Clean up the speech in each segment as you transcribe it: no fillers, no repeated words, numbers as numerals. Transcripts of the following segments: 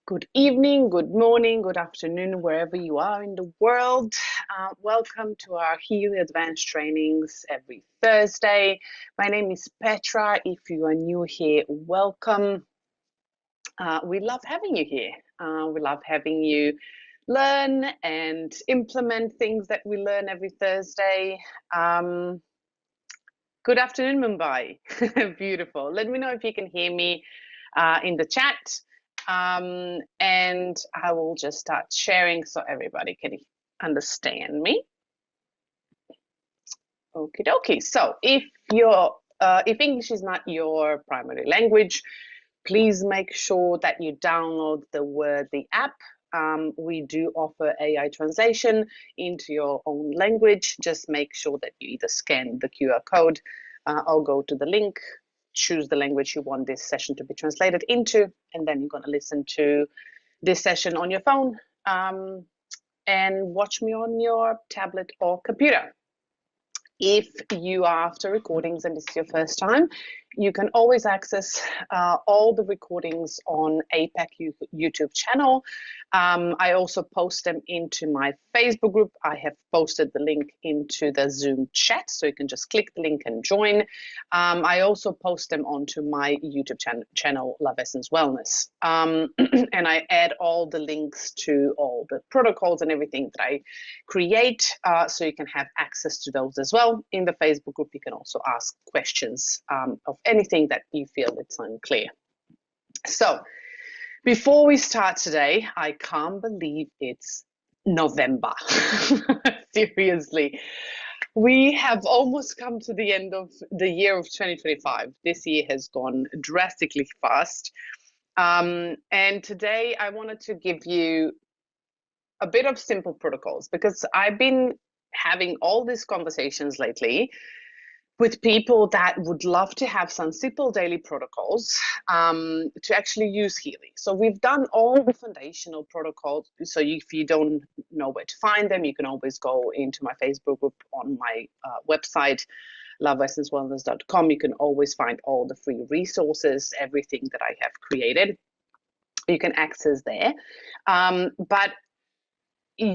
Good evening, good morning, good afternoon, wherever you are in the world. Welcome to our Healy Advanced Trainings every Thursday. My name is Petra. If you are new here, welcome. We love having you here. We love having you learn and implement things that we learn every Thursday. Good afternoon, Mumbai. Beautiful. Let me know if you can hear me in the chat. And I will just start sharing so everybody can understand me. Okie dokie. So if English is not your primary language, please make sure that you download the Wordly app. We do offer AI translation into your own language. Just make sure that you either scan the QR code or go to the link, choose the language you want this session to be translated into, and then you're going to listen to this session on your phone and watch me on your tablet or computer. If you are after recordings and this is your first time, you can always access all the recordings on APAC YouTube channel. I also post them into my Facebook group. I have posted the link into the Zoom chat, so you can just click the link and join. I also post them onto my YouTube channel, Love Essence Wellness. And I add all the links to all the protocols and everything that I create, so you can have access to those as well. In the Facebook group, you can also ask questions of anything that you feel it's unclear. So before we start today, I can't believe it's November. Seriously. We have almost come to the end of the year of 2025. This year has gone drastically fast. And today I wanted to give you a bit of simple protocols because I've been having all these conversations lately with people that would love to have some simple daily protocols to actually use Healy. So we've done all the foundational protocols. So if you don't know where to find them, you can always go into my Facebook group on my website, loveessencewellness.com. You can always find all the free resources, everything that I have created. You can access there. But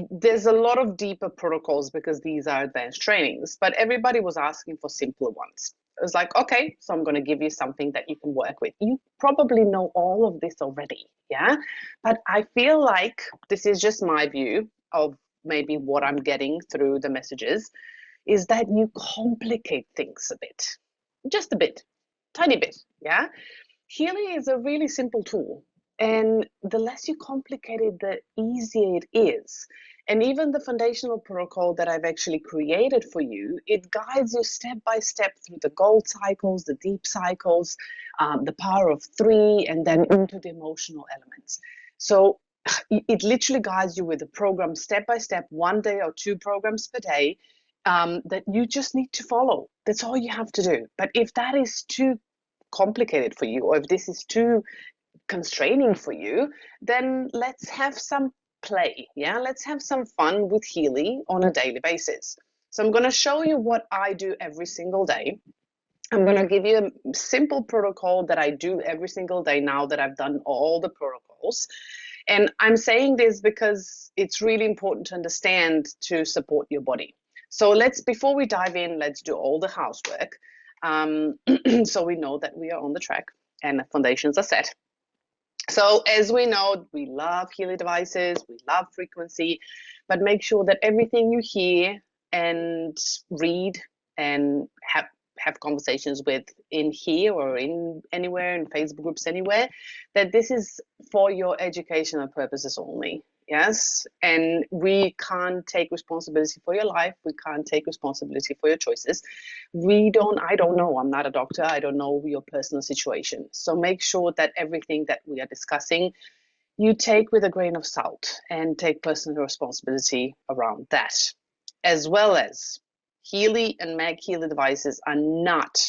there's a lot of deeper protocols because these are advanced trainings, but everybody was asking for simpler ones. It was like, okay, so I'm going to give you something that you can work with. You probably know all of this already, yeah? But I feel like this is just my view of maybe what I'm getting through the messages, is that you complicate things a bit, just a bit, tiny bit, yeah? Healy is a really simple tool. And the less you complicate it, the easier it is. And even the foundational protocol that I've actually created for you, it guides you step by step through the gold cycles, the deep cycles, the power of 3, and then into the emotional elements. So it literally guides you with the program step by step, 1 day or 2 programs per day that you just need to follow. That's all you have to do. But if that is too complicated for you, or if this is too constraining for you, then let's have some play. Yeah, let's have some fun with Healy on a daily basis. So I'm going to show you what I do every single day. I'm going to give you a simple protocol that I do every single day now that I've done all the protocols. And I'm saying this because it's really important to understand to support your body. So before we dive in, let's do all the housework so we know that we are on the track and the foundations are set. So as we know, we love Healy devices, we love frequency, but make sure that everything you hear and read and have conversations with in here or in anywhere, in Facebook groups, anywhere, that this is for your educational purposes only. Yes, and we can't take responsibility for your life. We can't take responsibility for your choices. I don't know. I'm not a doctor. I don't know your personal situation. So make sure that everything that we are discussing, you take with a grain of salt and take personal responsibility around that. As well as Healy and Mag Healy devices are not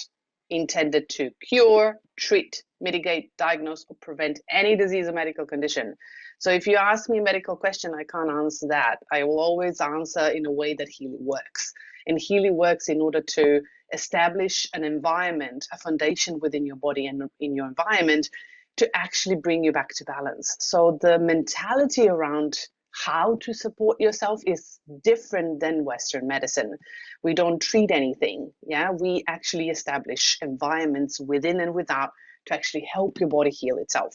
intended to cure, treat, mitigate, diagnose, or prevent any disease or medical condition. So if you ask me a medical question, I can't answer that. I will always answer in a way that Healy works. And Healy works in order to establish an environment, a foundation within your body and in your environment to actually bring you back to balance. So the mentality around how to support yourself is different than Western medicine. We don't treat anything. Yeah, we actually establish environments within and without to actually help your body heal itself.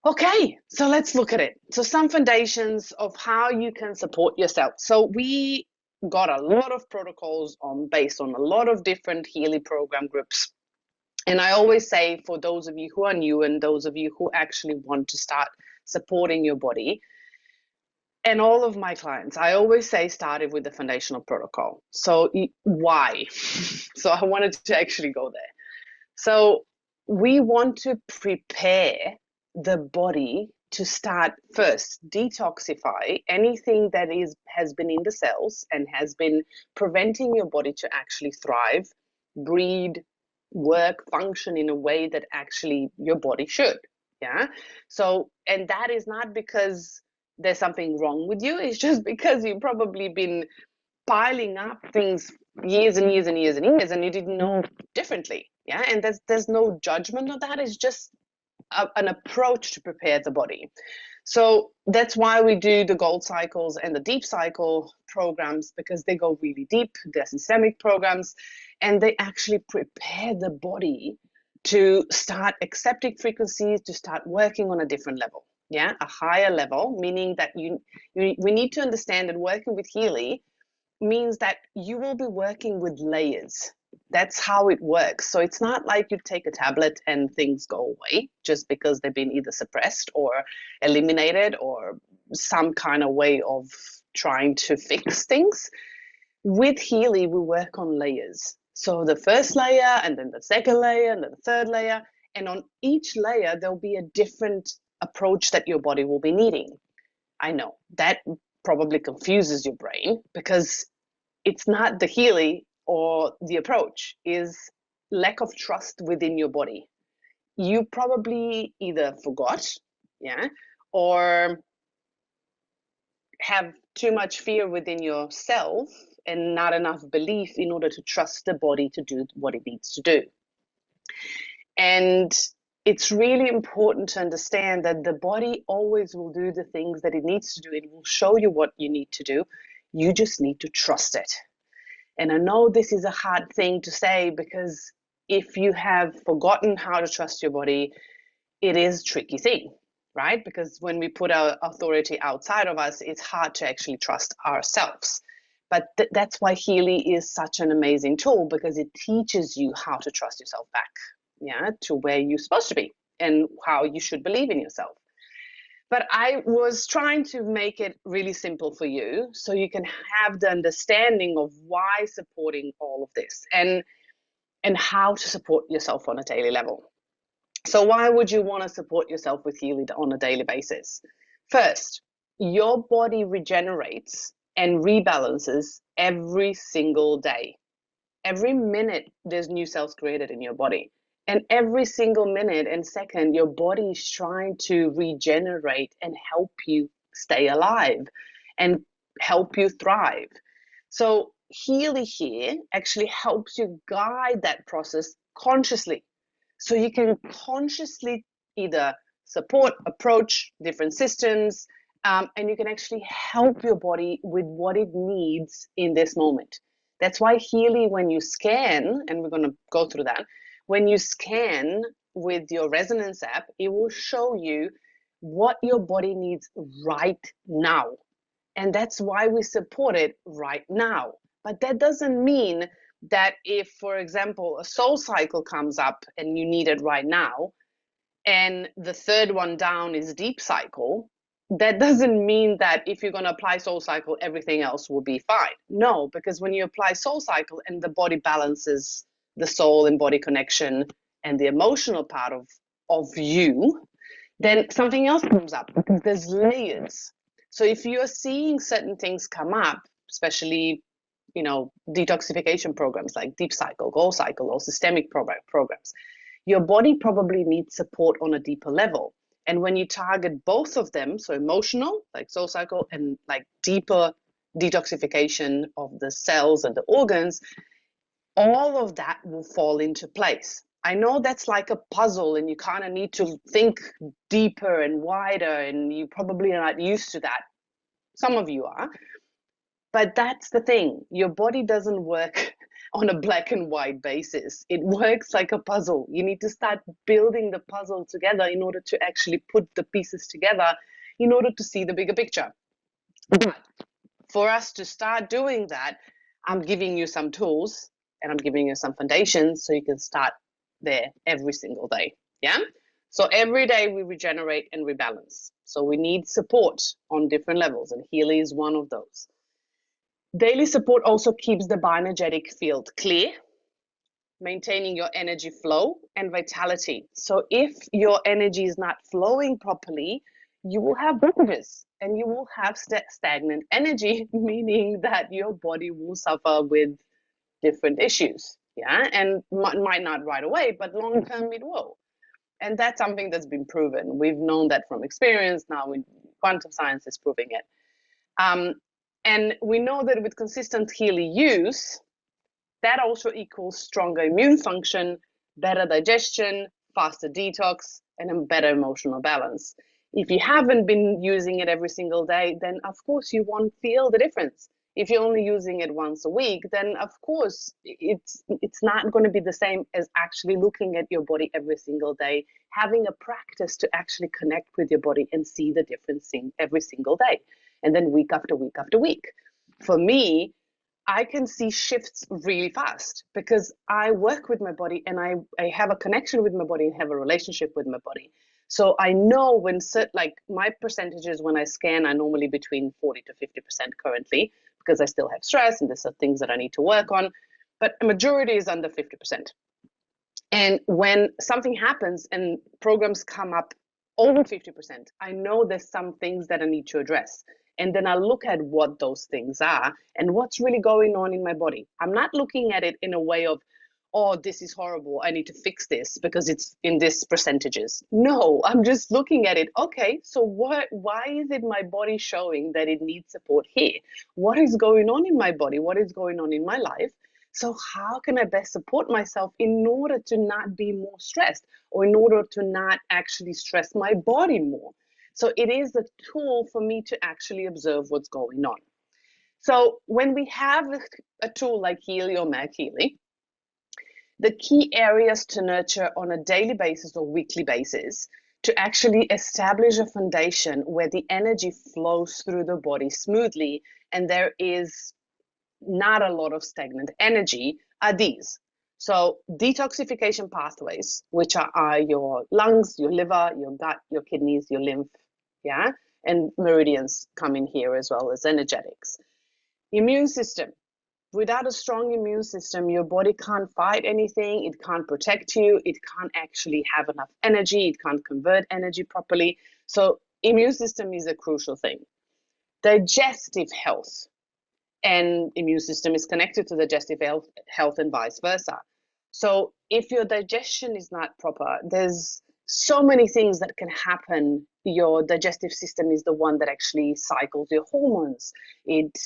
Okay, so let's look at it. So some foundations of how you can support yourself. So we got a lot of protocols on based on a lot of different Healy program groups. And I always say, for those of you who are new and those of you who actually want to start supporting your body, and all of my clients, I always say started with the foundational protocol. So why? So I wanted to actually go there. So we want to prepare the body to start first detoxify anything that has been in the cells and has been preventing your body to actually thrive, breed, work, function in a way that actually your body should. Yeah. So, and that is not because there's something wrong with you. It's just because you've probably been piling up things years and years and years and years, and you didn't know differently. Yeah. And there's no judgment of that. It's just an approach to prepare the body. So that's why we do the gold cycles and the deep cycle programs, because they go really deep. They're systemic programs, and they actually prepare the body to start accepting frequencies, to start working on a different level. Yeah, a higher level, meaning that we need to understand that working with Healy means that you will be working with layers. That's how it works. So it's not like you take a tablet and things go away just because they've been either suppressed or eliminated or some kind of way of trying to fix things. With Healy, we work on layers. So the first layer, and then the second layer, and then the third layer. And on each layer, there'll be a different approach that your body will be needing. I know that probably confuses your brain, because it's not the Healy or the approach, is lack of trust within your body. You probably either forgot, yeah, or have too much fear within yourself and not enough belief in order to trust the body to do what it needs to do. And it's really important to understand that the body always will do the things that it needs to do. It will show you what you need to do. You just need to trust it. And I know this is a hard thing to say, because if you have forgotten how to trust your body, it is a tricky thing, right? Because when we put our authority outside of us, it's hard to actually trust ourselves. But that's why Healy is such an amazing tool, because it teaches you how to trust yourself back, yeah, to where you're supposed to be and how you should believe in yourself. But I was trying to make it really simple for you so you can have the understanding of why supporting all of this and how to support yourself on a daily level. So why would you want to support yourself with Healy on a daily basis? First, your body regenerates and rebalances every single day. Every minute, there's new cells created in your body. And every single minute and second, your body is trying to regenerate and help you stay alive and help you thrive. So Healy here actually helps you guide that process consciously. So you can consciously either support, approach different systems, and you can actually help your body with what it needs in this moment. That's why Healy, when you scan, and we're going to go through that, when you scan with your resonance app, it will show you what your body needs right now. And that's why we support it right now. But that doesn't mean that if, for example, a soul cycle comes up and you need it right now, and the third one down is deep cycle, that doesn't mean that if you're going to apply soul cycle, everything else will be fine. No, because when you apply soul cycle and the body balances the soul and body connection and the emotional part of you, then something else comes up, because there's layers. So if you're seeing certain things come up, especially, you know, detoxification programs like deep cycle, gold cycle, or systemic programs, your body probably needs support on a deeper level. And when you target both of them, so emotional, like soul cycle, and like deeper detoxification of the cells and the organs, all of that will fall into place. I know that's like a puzzle and you kind of need to think deeper and wider, and you probably are not used to that. Some of you are, but that's the thing. Your body doesn't work on a black and white basis. It works like a puzzle. You need to start building the puzzle together in order to actually put the pieces together in order to see the bigger picture. But for us to start doing that, I'm giving you some tools and I'm giving you some foundations so you can start there every single day. Yeah. So every day we regenerate and rebalance. So we need support on different levels, and Healy is one of those. Daily support also keeps the bioenergetic field clear, maintaining your energy flow and vitality. So if your energy is not flowing properly, you will have blockages and you will have stagnant energy, meaning that your body will suffer with different issues. Yeah, and might not right away, but long term it will. And that's something that's been proven. We've known that from experience. Now quantum science is proving it. And we know that with consistent Healy use, that also equals stronger immune function, better digestion, faster detox, and a better emotional balance. If you haven't been using it every single day, then of course you won't feel the difference. If you're only using it once a week, then of course it's not going to be the same as actually looking at your body every single day, having a practice to actually connect with your body and see the difference in every single day, and then week after week after week. For me, I can see shifts really fast because I work with my body and I have a connection with my body and have a relationship with my body. So I know when like my percentages when I scan are normally between 40 to 50% currently, because I still have stress and there's some things that I need to work on, but a majority is under 50%. And when something happens and programs come up over 50%, I know there's some things that I need to address. And then I look at what those things are and what's really going on in my body. I'm not looking at it in a way of, oh, this is horrible, I need to fix this because it's in this percentages. No, I'm just looking at it. Okay, so why is it my body showing that it needs support here? What is going on in my body? What is going on in my life? So how can I best support myself in order to not be more stressed, or in order to not actually stress my body more? So it is a tool for me to actually observe what's going on. So when we have a tool like Healy or Mag Healy, the key areas to nurture on a daily basis or weekly basis to actually establish a foundation where the energy flows through the body smoothly and there is not a lot of stagnant energy are these. So detoxification pathways, which are your lungs, your liver, your gut, your kidneys, your lymph, yeah, and meridians come in here as well as energetics. Immune system. Without a strong immune system, your body can't fight anything, it can't protect you, it can't actually have enough energy, it can't convert energy properly. So immune system is a crucial thing. Digestive health and immune system is connected to digestive health and vice versa. So if your digestion is not proper, there's so many things that can happen. Your digestive system is the one that actually cycles your hormones. It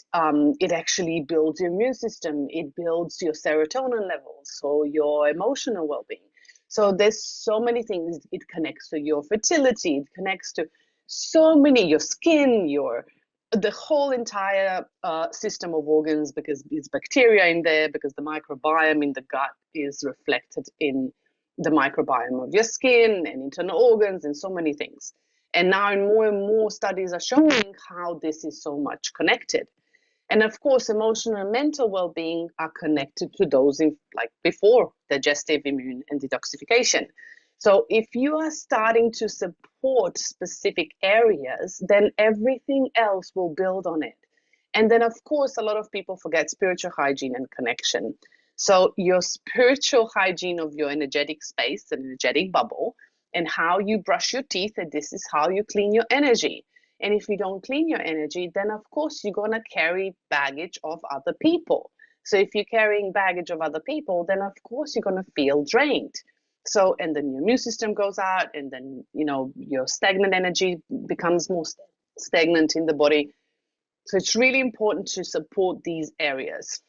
actually builds your immune system. It builds your serotonin levels, so your emotional well-being. So there's so many things. It connects to your fertility. It connects to so many, your skin, the whole entire system of organs, because it's bacteria in there, because the microbiome in the gut is reflected in the microbiome of your skin and internal organs and so many things. And now more and more studies are showing how this is so much connected. And of course, emotional and mental well-being are connected to those in, like before, digestive, immune, and detoxification. So if you are starting to support specific areas, then everything else will build on it. And then, of course, a lot of people forget spiritual hygiene and connection. So your spiritual hygiene of your energetic space, an energetic bubble, and how you brush your teeth, and this is how you clean your energy. And if you don't clean your energy, then of course you're going to carry baggage of other people. So if you're carrying baggage of other people, then of course you're going to feel drained. So, and then your immune system goes out, and then, your stagnant energy becomes more stagnant in the body. So it's really important to support these areas.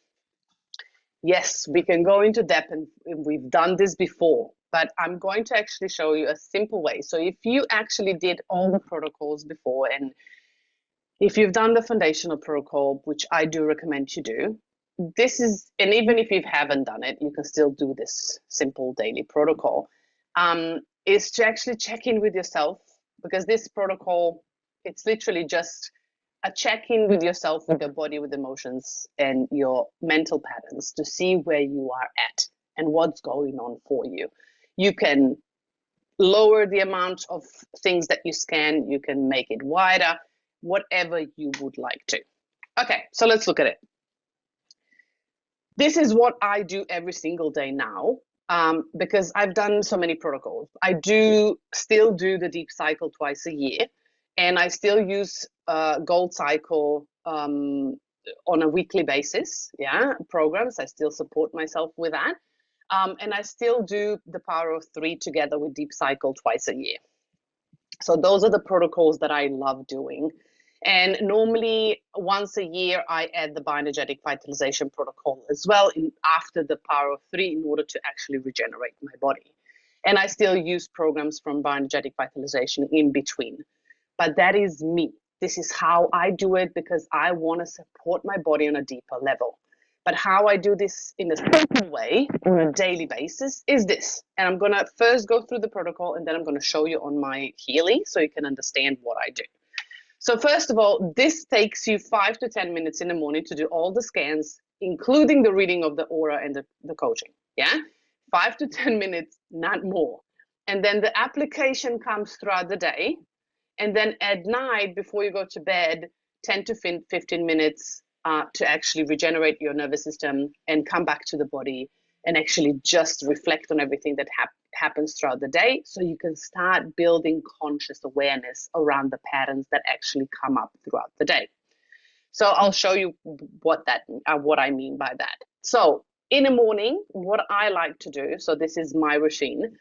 Yes, we can go into depth, and we've done this before, but I'm going to actually show you a simple way. So if you actually did all the protocols before, and if you've done the foundational protocol, which I do recommend you do, this is, and even if you haven't done it, you can still do this simple daily protocol, is to actually check in with yourself, because this protocol, it's literally just a check-in with yourself, with your body, with emotions and your mental patterns, to see where you are at and what's going on for you. You can lower the amount of things that you scan, you can make it wider, whatever you would like to. Okay, so let's look at it. This is what I do every single day now, because I've done so many protocols. I do still do the deep cycle twice a year, and I still use gold cycle on a weekly basis. Yeah, programs. I still support myself with that, and I still do the power of 3 together with deep cycle twice a year. So those are the protocols that I love doing. And normally once a year, I add the bioenergetic vitalization protocol as well after the power of 3 in order to actually regenerate my body. And I still use programs from bioenergetic vitalization in between. But that is me. This is how I do it, because I want to support my body on a deeper level. But how I do this in a simple way on a daily basis is this. And I'm going to first go through the protocol, and then I'm going to show you on my Healy so you can understand what I do. So first of all, this takes you 5 to 10 minutes in the morning to do all the scans, including the reading of the aura and the coaching. Yeah, 5 to 10 minutes, not more. And then the application comes throughout the day. And then at night, before you go to bed, 10 to 15 minutes to actually regenerate your nervous system and come back to the body and actually just reflect on everything that happens throughout the day, so you can start building conscious awareness around the patterns that actually come up throughout the day. So I'll show you what I mean by that. So in the morning, what I like to do, so this is my routine.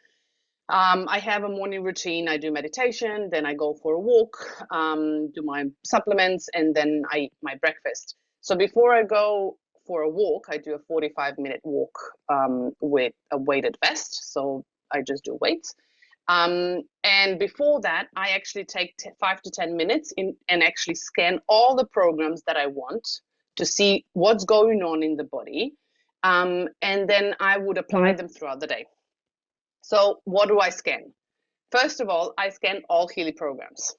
I have a morning routine. I do meditation, then I go for a walk, do my supplements, and then I eat my breakfast. So before I go for a walk, I do a 45-minute walk with a weighted vest. So I just do weights. And before that, I actually take 5 to 10 minutes and actually scan all the programs that I want to see what's going on in the body. And then I would apply them throughout the day. So what do I scan? First of all, I scan all Healy programs.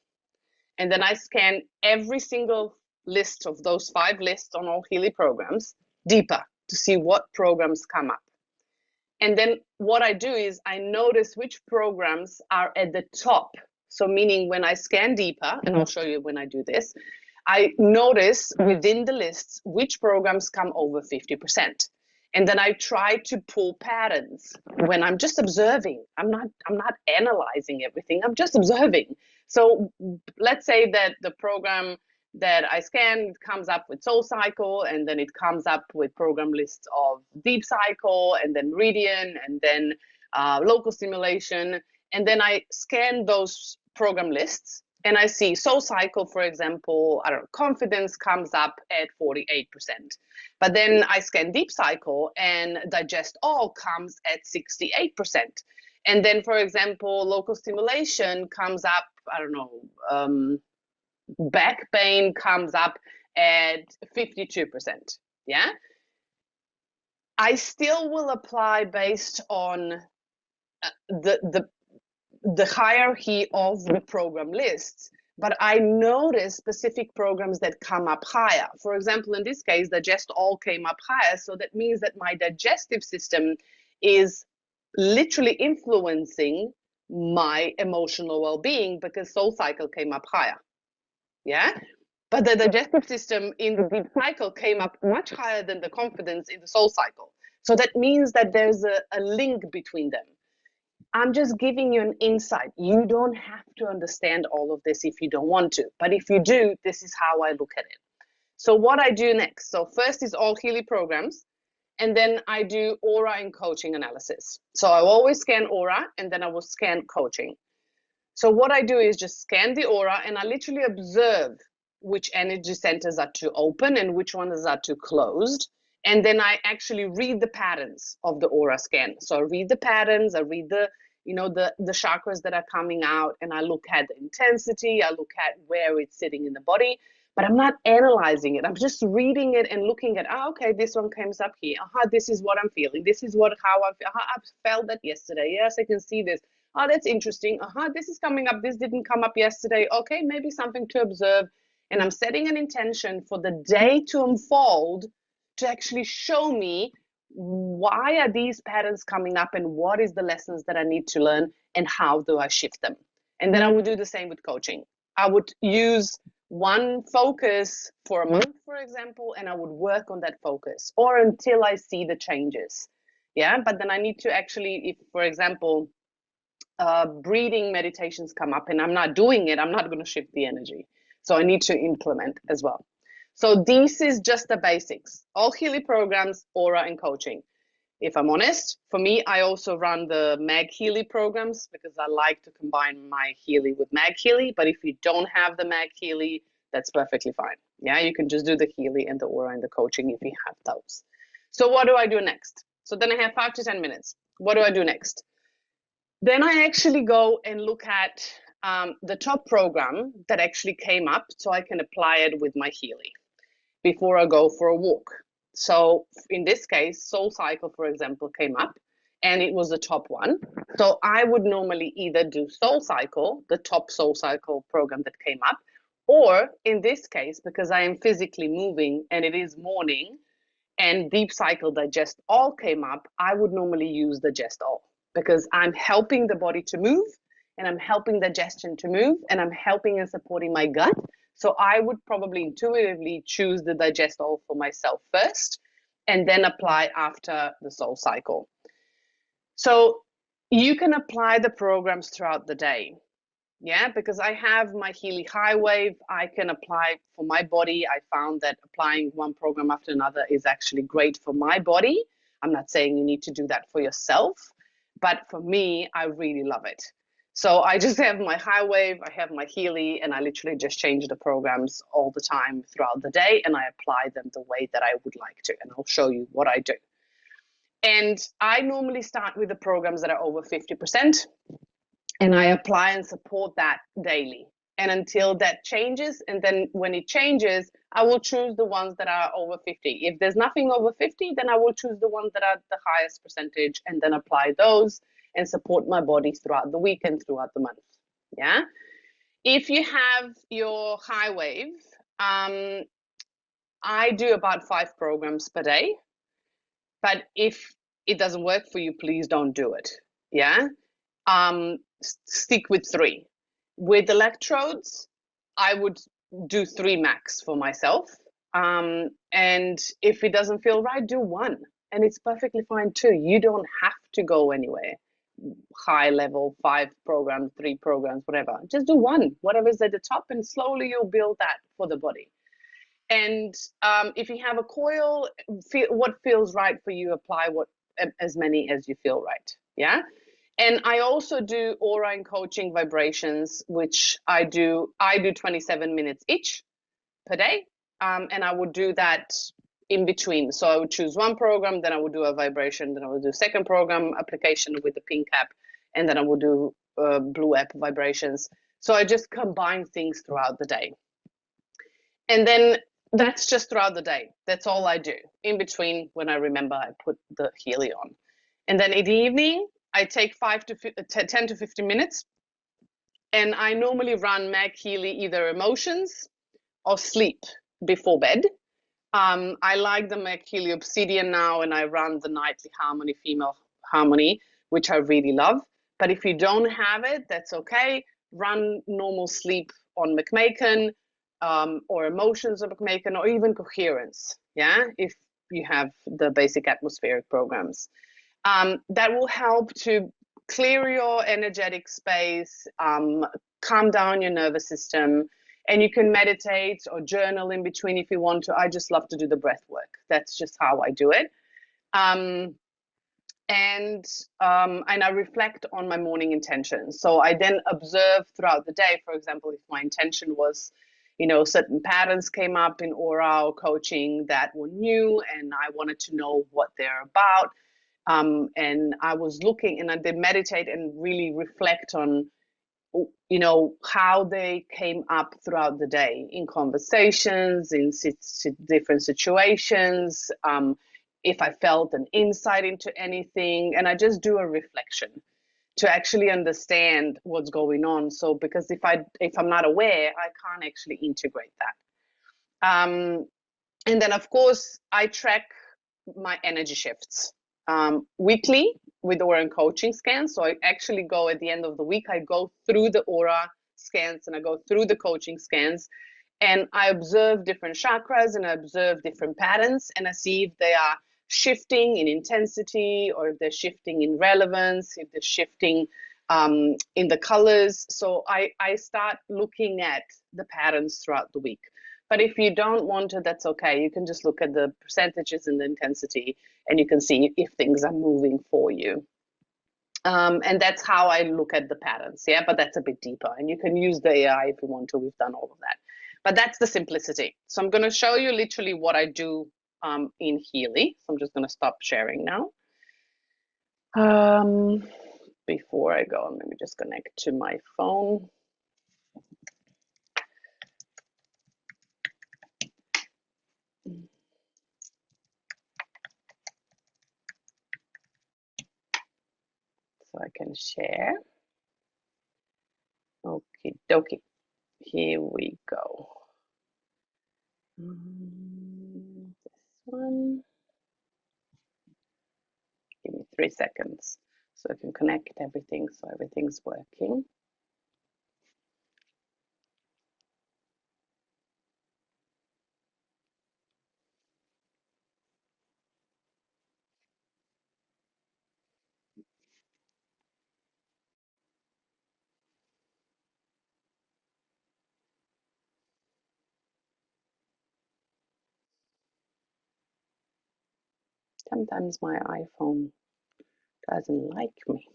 And then I scan every single list of those 5 lists on all Healy programs deeper to see what programs come up. And then what I do is I notice which programs are at the top. So meaning when I scan deeper, and I'll show you when I do this, I notice within the lists which programs come over 50%. And then I try to pull patterns when I'm just observing. I'm not analyzing everything. I'm just observing. So let's say that the program that I scan comes up with Soul Cycle, and then it comes up with program lists of Deep Cycle, and then Meridian, and then local stimulation. And then I scan those program lists, and I see Soul Cycle, for example, I don't know, confidence comes up at 48%. But then I scan Deep Cycle, and Digest All comes at 68%. And then, for example, local stimulation comes up, I don't know, back pain comes up at 52%. Yeah. I still will apply based on the hierarchy of the program lists, but I notice specific programs that come up higher. For example, in this case, Digest All came up higher. So that means that my digestive system is literally influencing my emotional well-being, because Soul Cycle came up higher. Yeah. But the digestive system in the Deep Cycle came up much higher than the confidence in the Soul Cycle. So that means that there's a link between them. I'm just giving you an insight. You don't have to understand all of this if you don't want to. But if you do, this is how I look at it. So what I do next. So first is all Healy programs. And then I do aura and coaching analysis. So I always scan aura, and then I will scan coaching. So what I do is just scan the aura, and I literally observe which energy centers are too open and which ones are too closed. And then I actually read the patterns of the aura scan. So I read the patterns, I read the, the chakras that are coming out, and I look at the intensity, I look at where it's sitting in the body, but I'm not analyzing it. I'm just reading it and looking at, okay, this one comes up here. This is what I'm feeling. This is how I feel. I felt that yesterday. Yes, I can see this. That's interesting. This is coming up. This didn't come up yesterday. Okay, maybe something to observe. And I'm setting an intention for the day to unfold, to actually show me why are these patterns coming up and what is the lessons that I need to learn and how do I shift them. And then I would do the same with coaching. I would use one focus for a month, for example, and I would work on that focus or until I see the changes. Yeah, but then I need to actually, if, for example, breathing meditations come up and I'm not doing it, I'm not going to shift the energy. So I need to implement as well. So this is just the basics. All Healy programs, aura, and coaching. If I'm honest, for me, I also run the Mag Healy programs because I like to combine my Healy with Mag Healy. But if you don't have the Mag Healy, that's perfectly fine. Yeah, you can just do the Healy and the aura and the coaching if you have those. So what do I do next? So then I have 5 to 10 minutes. What do I do next? Then I actually go and look at the top program that actually came up so I can apply it with my Healy before I go for a walk. So in this case, Soul Cycle, for example, came up and it was the top one. So I would normally either do Soul Cycle, the top Soul Cycle program that came up, or in this case, because I am physically moving and it is morning and Deep Cycle Digest All came up, I would normally use Digest All because I'm helping the body to move and I'm helping digestion to move and I'm helping and supporting my gut. So I would probably intuitively choose the Digest All for myself first and then apply after the Soul Cycle. So you can apply the programs throughout the day. Yeah, because I have my Healy High Wave, I can apply for my body. I found that applying one program after another is actually great for my body. I'm not saying you need to do that for yourself, but for me, I really love it. So I just have my High Wave, I have my Healy, and I literally just change the programs all the time throughout the day, and I apply them the way that I would like to, and I'll show you what I do. And I normally start with the programs that are over 50%. And I apply and support that daily. And until that changes, and then when it changes, I will choose the ones that are over 50. If there's nothing over 50, then I will choose the ones that are the highest percentage and then apply those and support my body throughout the week and throughout the month. Yeah. If you have your High Wave, I do about 5 programs per day. But if it doesn't work for you, please don't do it. Yeah. Stick with 3. With electrodes, I would do 3 max for myself. And if it doesn't feel right, do 1. And it's perfectly fine too. You don't have to go anywhere. High level, 5 programs, 3 programs, whatever. Just do 1, whatever's at the top, and slowly you'll build that for the body. And if you have a coil, what feels right for you, apply as many as you feel right. Yeah. And I also do aura and coaching vibrations, which I do 27 minutes each per day. And I would do that in between. So I would choose one program, then I would do a vibration, then I would do second program application with the pink app, and then I would do blue app vibrations. So I just combine things throughout the day. And then that's just throughout the day. That's all I do. In between, when I remember, I put the Healy on. And then in the evening, I take 10 to 15 minutes, and I normally run Mag Healy either emotions or sleep before bed. I like the Mag Healy Obsidian now, and I run the nightly harmony, female harmony, which I really love. But if you don't have it, that's okay. Run normal sleep on McMaken, or emotions of McMaken, or even coherence. Yeah, if you have the basic atmospheric programs. That will help to clear your energetic space, calm down your nervous system, and you can meditate or journal in between if you want to. I just love to do the breath work. That's just how I do it. And I reflect on my morning intention. So I then observe throughout the day, for example, if my intention was, certain patterns came up in aura or coaching that were new, and I wanted to know what they're about. And I was looking, and I did meditate and really reflect on how they came up throughout the day in conversations, in different situations, if I felt an insight into anything, and I just do a reflection to actually understand what's going on. So because if I'm not aware, I can't actually integrate that. And then of course I track my energy shifts weekly with aura and coaching scans. So I actually go at the end of the week, I go through the aura scans and I go through the coaching scans, and I observe different chakras and I observe different patterns, and I see if they are shifting in intensity, or if they're shifting in relevance, if they're shifting in the colors. So I start looking at the patterns throughout the week. But if you don't want to, that's okay. You can just look at the percentages and the intensity, and you can see if things are moving for you. And that's how I look at the patterns. Yeah, but that's a bit deeper, and you can use the AI if you want to. We've done all of that, but that's the simplicity. So I'm going to show you literally what I do in Healy. So I'm just going to stop sharing now. Before I go, let me just connect to my phone. So I can share. Okie dokie. Here we go. This one. Give me 3 seconds so I can connect everything so everything's working. Sometimes my iPhone doesn't like me.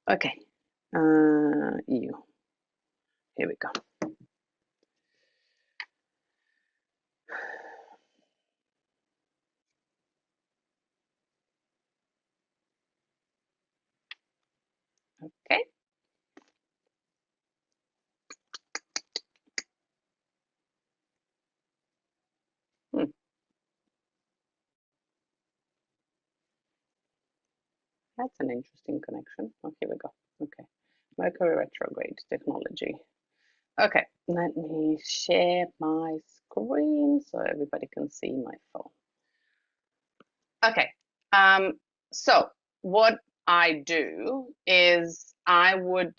Okay, you. Here we go. Okay. That's an interesting connection. Oh, here we go. Okay. Mercury retrograde technology. Okay, let me share my screen so everybody can see my phone. Okay, so what I do is I would,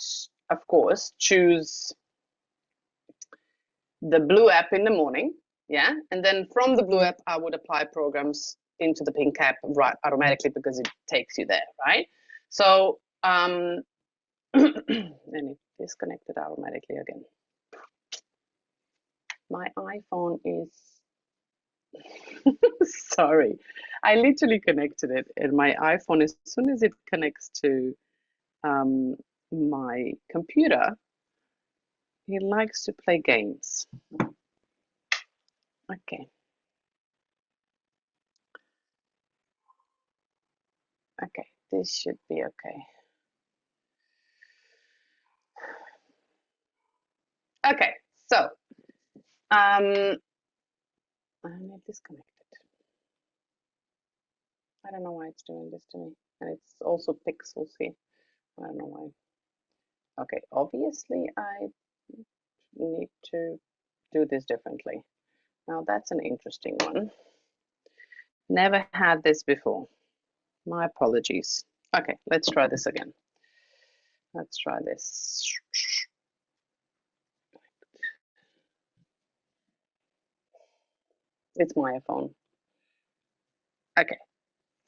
of course, choose the blue app in the morning, yeah, and then from the blue app, I would apply programs into the pink app right automatically because it takes you there, right? So, and it disconnected automatically again. My iPhone is sorry. I literally connected it, and my iPhone, as soon as it connects to my computer, he likes to play games. Okay. Okay, this should be okay. Okay, so I'm disconnected. I don't know why it's doing this to me. And it's also pixels here. I don't know why. Okay, obviously I need to do this differently. Now that's an interesting one. Never had this before. My apologies. Okay, let's try this again. Let's try this. It's my phone. Okay,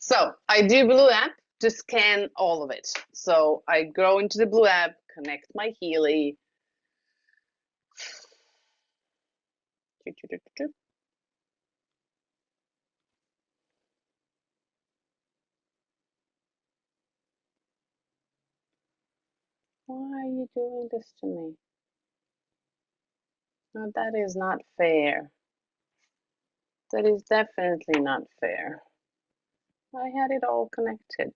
so I do Blue app to scan all of it. So I go into the Blue app, connect my Healy. Why are you doing this to me? No, that is not fair. That is definitely not fair. I had it all connected.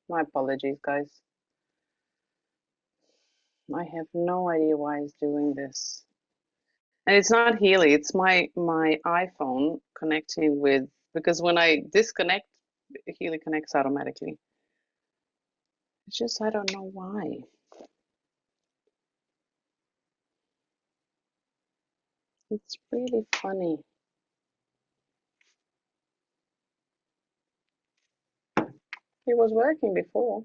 My apologies, guys. I have no idea why it's doing this. And it's not Healy, it's my iPhone connecting with, because when I disconnect, Healy connects automatically. It's just, I don't know why. It's really funny. It was working before,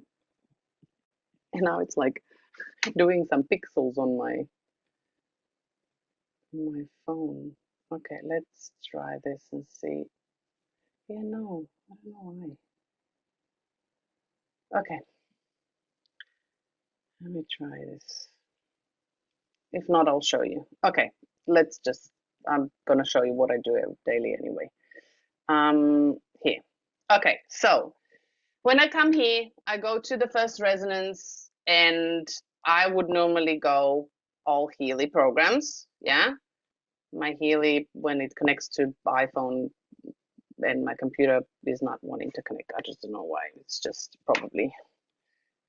and now it's like doing some pixels on my phone. Okay, let's try this and see. Yeah, no, I don't know why. Okay, let me try this. If not, I'll show you. Okay, let's just, I'm gonna show you what I do daily anyway. Here. Okay, so when I come here, I go to the first resonance, and I would normally go all Healy programs. Yeah, my Healy, when it connects to iPhone and my computer is not wanting to connect. I just don't know why. It's just probably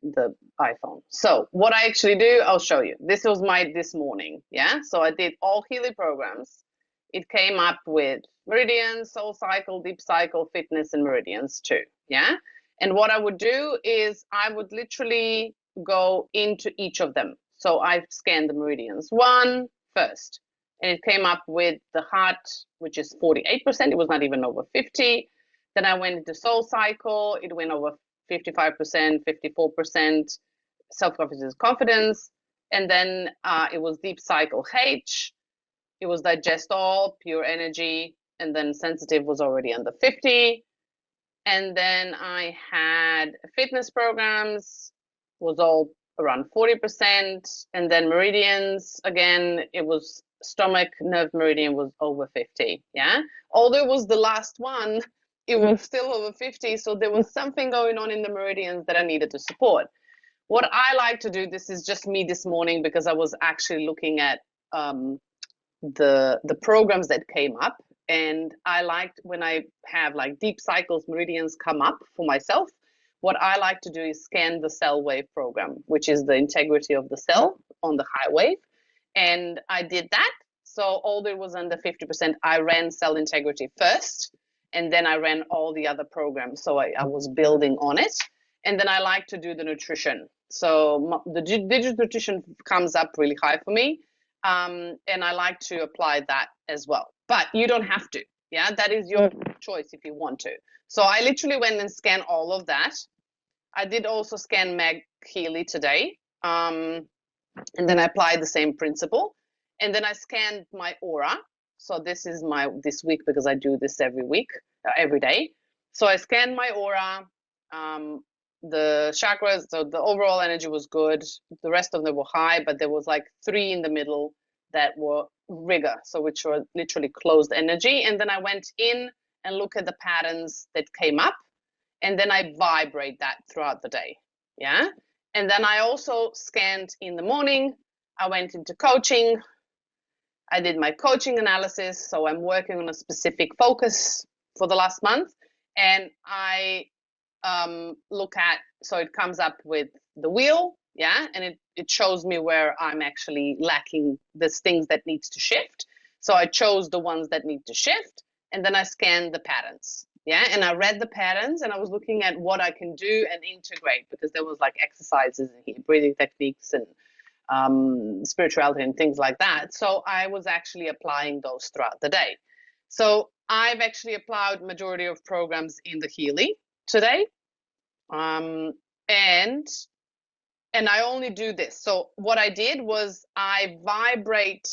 the iPhone. So what I actually do, I'll show you. This was my this morning. Yeah, so I did all Healy programs. It came up with meridians, soul cycle, deep cycle, fitness, and meridians too. Yeah, and what I would do is I would literally go into each of them. So I scanned the meridians one first, and it came up with the heart, which is 48%. It was not even over 50. Then I went into soul cycle. It went over 55%, 54%, self-confidence, confidence. And then it was deep cycle H. It was digest all, pure energy. And then sensitive was already under 50. And then I had fitness programs, was all around 40%. And then meridians, again, it was stomach nerve meridian was over 50. Yeah. Although it was the last one, it was still over 50. So there was something going on in the meridians that I needed to support. What I like to do, this is just me this morning because I was actually looking at the programs that came up, and I liked when I have like deep cycles meridians come up for myself. What I like to do is scan the cell wave program, which is the integrity of the cell on the high wave, and I did that. So although it was under 50%, I ran cell integrity first, and then I ran all the other programs. So I was building on it, and then I like to do the nutrition. So the digital nutrition comes up really high for me, and I like to apply that as well. But you don't have to. Yeah, that is your choice if you want to. So I literally went and scanned all of that. I did also scan Meg Healy today, and then I applied the same principle. And then I scanned my aura. So this is my this week because I do this every week, every day. So I scanned my aura. The chakras, so the overall energy was good. The rest of them were high, but there was like 3 in the middle that were rigor, so which were literally closed energy. And then I went in and look at the patterns that came up, and then I vibrate that throughout the day. Yeah. And then I also scanned in the morning. I went into coaching. I did my coaching analysis. So I'm working on a specific focus for the last month. And I look at, so it comes up with the wheel. Yeah. And it shows me where I'm actually lacking these things that needs to shift. So I chose the ones that need to shift. And then I scanned the patterns. Yeah. And I read the patterns and I was looking at what I can do and integrate, because there was like exercises and here, breathing techniques and spirituality and things like that. So I was actually applying those throughout the day. So I've actually applied majority of programs in the Healy today. And I only do this. So what I did was I vibrate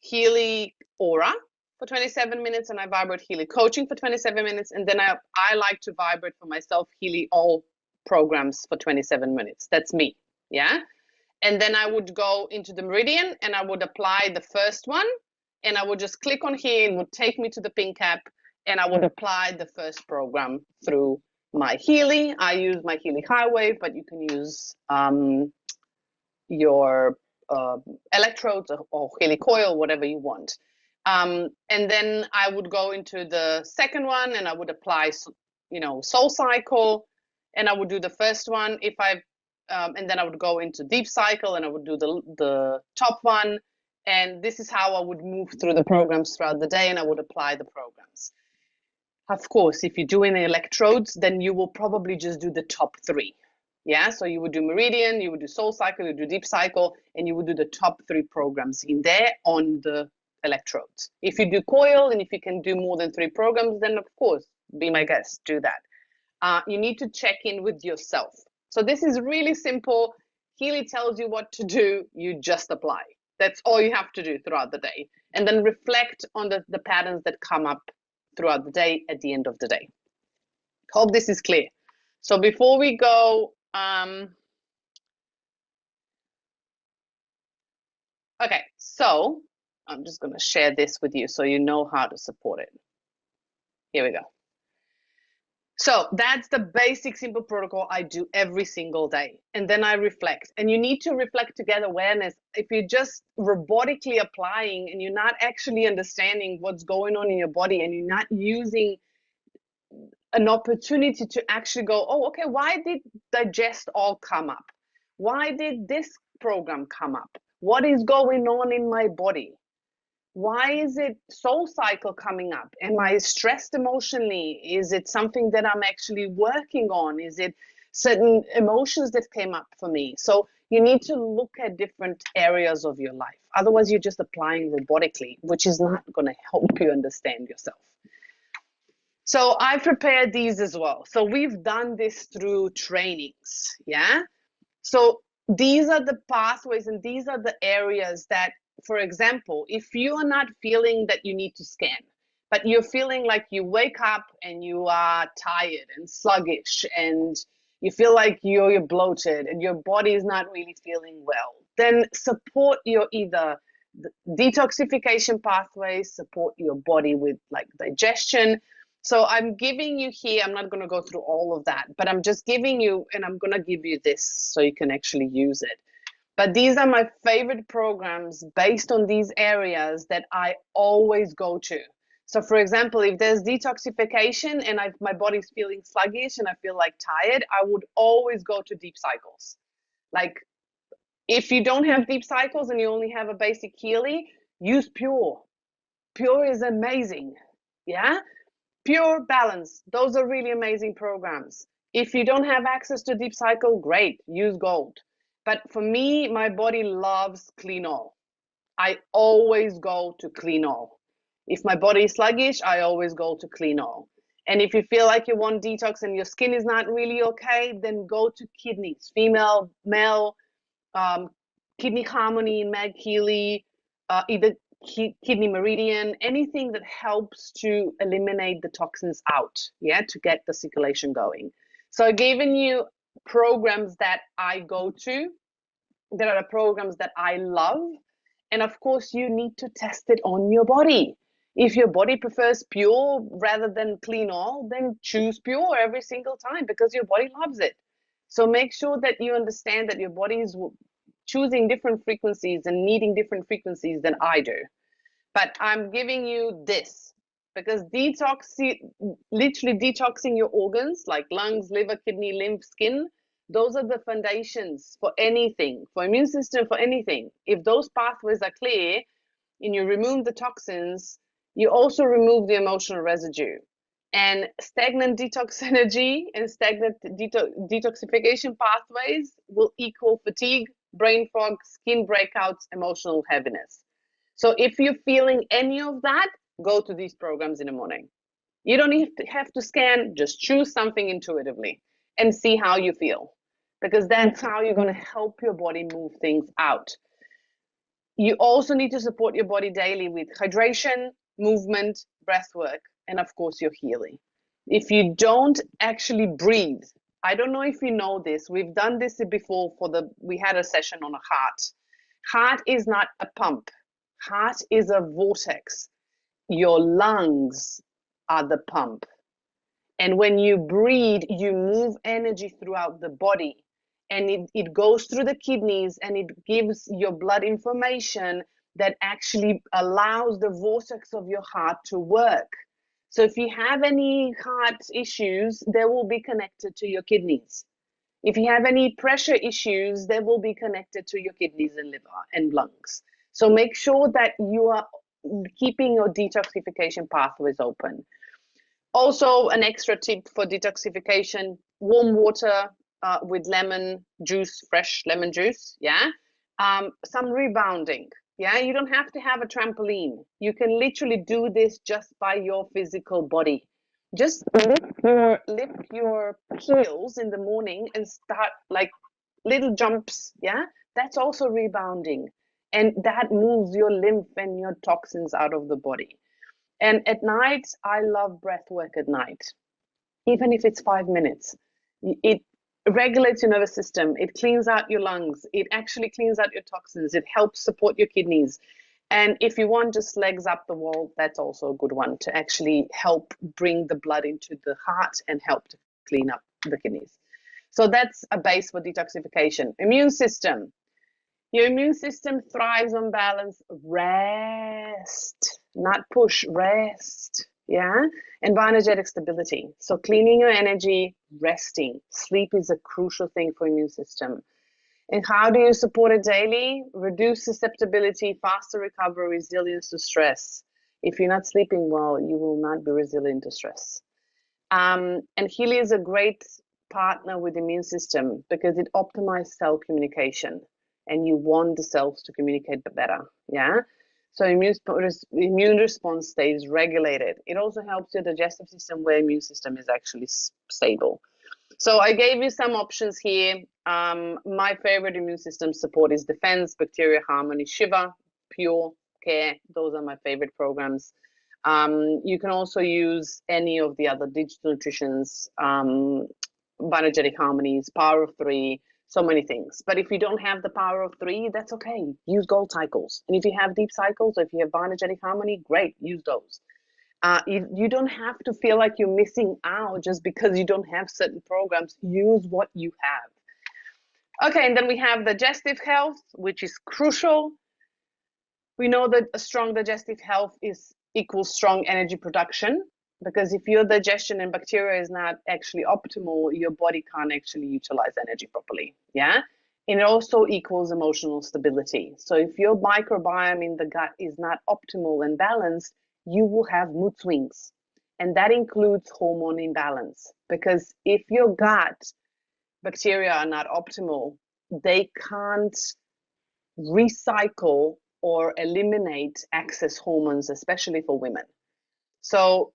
Healy aura for 27 minutes, and I vibrate Healy coaching for 27 minutes. And then I like to vibrate for myself Healy all programs for 27 minutes. That's me. Yeah. And then I would go into the meridian and I would apply the first one, and I would just click on here and would take me to the pink cap, and I would apply the first program through my Healy. I use my Healy high wave, but you can use your electrodes or Healy coil, whatever you want. And then I would go into the second one and I would apply, Soul Cycle, and I would do the first one and then I would go into Deep Cycle and I would do the top one. And this is how I would move through the programs throughout the day, and I would apply the programs. Of course, if you're doing the electrodes, then you will probably just do the top 3. Yeah, so you would do Meridian, you would do Soul Cycle, you would do Deep Cycle, and you would do the top 3 programs in there on the electrodes. If you do coil and if you can do more than 3 programs, then of course, be my guest, do that. You need to check in with yourself. So this is really simple. Healy tells you what to do, you just apply. That's all you have to do throughout the day. And then reflect on the patterns that come up throughout the day at the end of the day. Hope this is clear. So before we go, okay, so I'm just going to share this with you so you know how to support it. Here we go. So that's the basic simple protocol I do every single day. And then I reflect. And you need to reflect to get awareness. If you're just robotically applying and you're not actually understanding what's going on in your body and you're not using an opportunity to actually go, oh, okay, why did digest all come up? Why did this program come up? What is going on in my body? Why is it Soul Cycle coming up? Am I stressed emotionally? Is it something that I'm actually working on? Is it certain emotions that came up for me? So you need to look at different areas of your life. Otherwise, you're just applying robotically, which is not going to help you understand yourself. So I prepared these as well. So we've done this through trainings, yeah? So these are the pathways and these are the areas that, for example, if you are not feeling that you need to scan, but you're feeling like you wake up and you are tired and sluggish and you feel like you're bloated and your body is not really feeling well, then support your either detoxification pathways, support your body with like digestion. So I'm giving you here, I'm not going to go through all of that, but I'm just giving you, and I'm going to give you this so you can actually use it. But these are my favorite programs based on these areas that I always go to. So for example, if there's detoxification and my body's feeling sluggish and I feel like tired, I would always go to Deep Cycles. Like if you don't have Deep Cycles and you only have a basic Healy, use Pure. Pure is amazing. Yeah. Pure, Balance, those are really amazing programs. If you don't have access to Deep Cycle, great, use Gold. But for me, my body loves Clean All. I always go to Clean All. If my body is sluggish, I always go to Clean All. And if you feel like you want detox and your skin is not really okay, then go to kidneys, female, male, Kidney Harmony, Meg Healy, either Kidney Meridian, anything that helps to eliminate the toxins out, yeah, to get the circulation going. So I've given you programs that I go to. There are programs that I love. And of course, you need to test it on your body. If your body prefers Pure rather than Clean All, then choose Pure every single time because your body loves it. So make sure that you understand that your body is choosing different frequencies and needing different frequencies than I do. But I'm giving you this because literally detoxing your organs like lungs, liver, kidney, lymph, skin, those are the foundations for anything, for immune system, for anything. If those pathways are clear and you remove the toxins, you also remove the emotional residue. And stagnant detox energy and stagnant detoxification pathways will equal fatigue, brain fog, skin breakouts, emotional heaviness. So if you're feeling any of that, go to these programs in the morning. You don't have to scan, just choose something intuitively and see how you feel, because that's how you're going to help your body move things out. You also need to support your body daily with hydration, movement, breath work, and of course your healing. If you don't actually breathe, I don't know if you know this, we've done this before we had a session on a heart. Heart is not a pump. Heart is a vortex. Your lungs are the pump. And when you breathe, you move energy throughout the body. and it goes through the kidneys, and it gives your blood information that actually allows the vortex of your heart to work. So if you have any heart issues, they will be connected to your kidneys. If you have any pressure issues, they will be connected to your kidneys and liver and lungs. So make sure that you are keeping your detoxification pathways open. Also, an extra tip for detoxification: warm water with lemon juice, fresh lemon juice. Yeah. Some rebounding. Yeah. You don't have to have a trampoline. You can literally do this just by your physical body. Just lift your heels in the morning and start like little jumps. Yeah. That's also rebounding. And that moves your lymph and your toxins out of the body. And at night, I love breath work at night, even if it's 5 minutes. It regulates your nervous system. It cleans out your lungs. It actually cleans out your toxins. It helps support your kidneys. And if you want just legs up the wall, that's also a good one to actually help bring the blood into the heart and help to clean up the kidneys. So that's a base for detoxification. Immune system. Your immune system thrives on balance. Rest, not push, rest. Yeah. And bioenergetic stability. So cleaning your energy, resting. Sleep is a crucial thing for immune system. And how do you support it daily? Reduce susceptibility, faster recovery, resilience to stress. If you're not sleeping well, you will not be resilient to stress. And Healy is a great partner with the immune system because it optimizes cell communication, and you want the cells to communicate better. Yeah. So immune response stays regulated. It also helps your digestive system, where immune system is actually stable. So I gave you some options here. My favorite immune system support is Defense, Bacteria Harmony, Shiva, Pure Care. Those are my favorite programs. You can also use any of the other digital nutritions, Bioenergetic Harmonies, Power of Three, so many things. But if you don't have the Power of Three, that's okay. Use Gold Cycles. And if you have Deep Cycles, or if you have Bioenergetic Harmony, great, use those. You don't have to feel like you're missing out just because you don't have certain programs. Use what you have. Okay, and then we have digestive health, which is crucial. We know that a strong digestive health is equals strong energy production, because if your digestion and bacteria is not actually optimal, your body can't actually utilize energy properly. Yeah. And it also equals emotional stability. So if your microbiome in the gut is not optimal and balanced, you will have mood swings. And that includes hormone imbalance, because if your gut bacteria are not optimal, they can't recycle or eliminate excess hormones, especially for women. So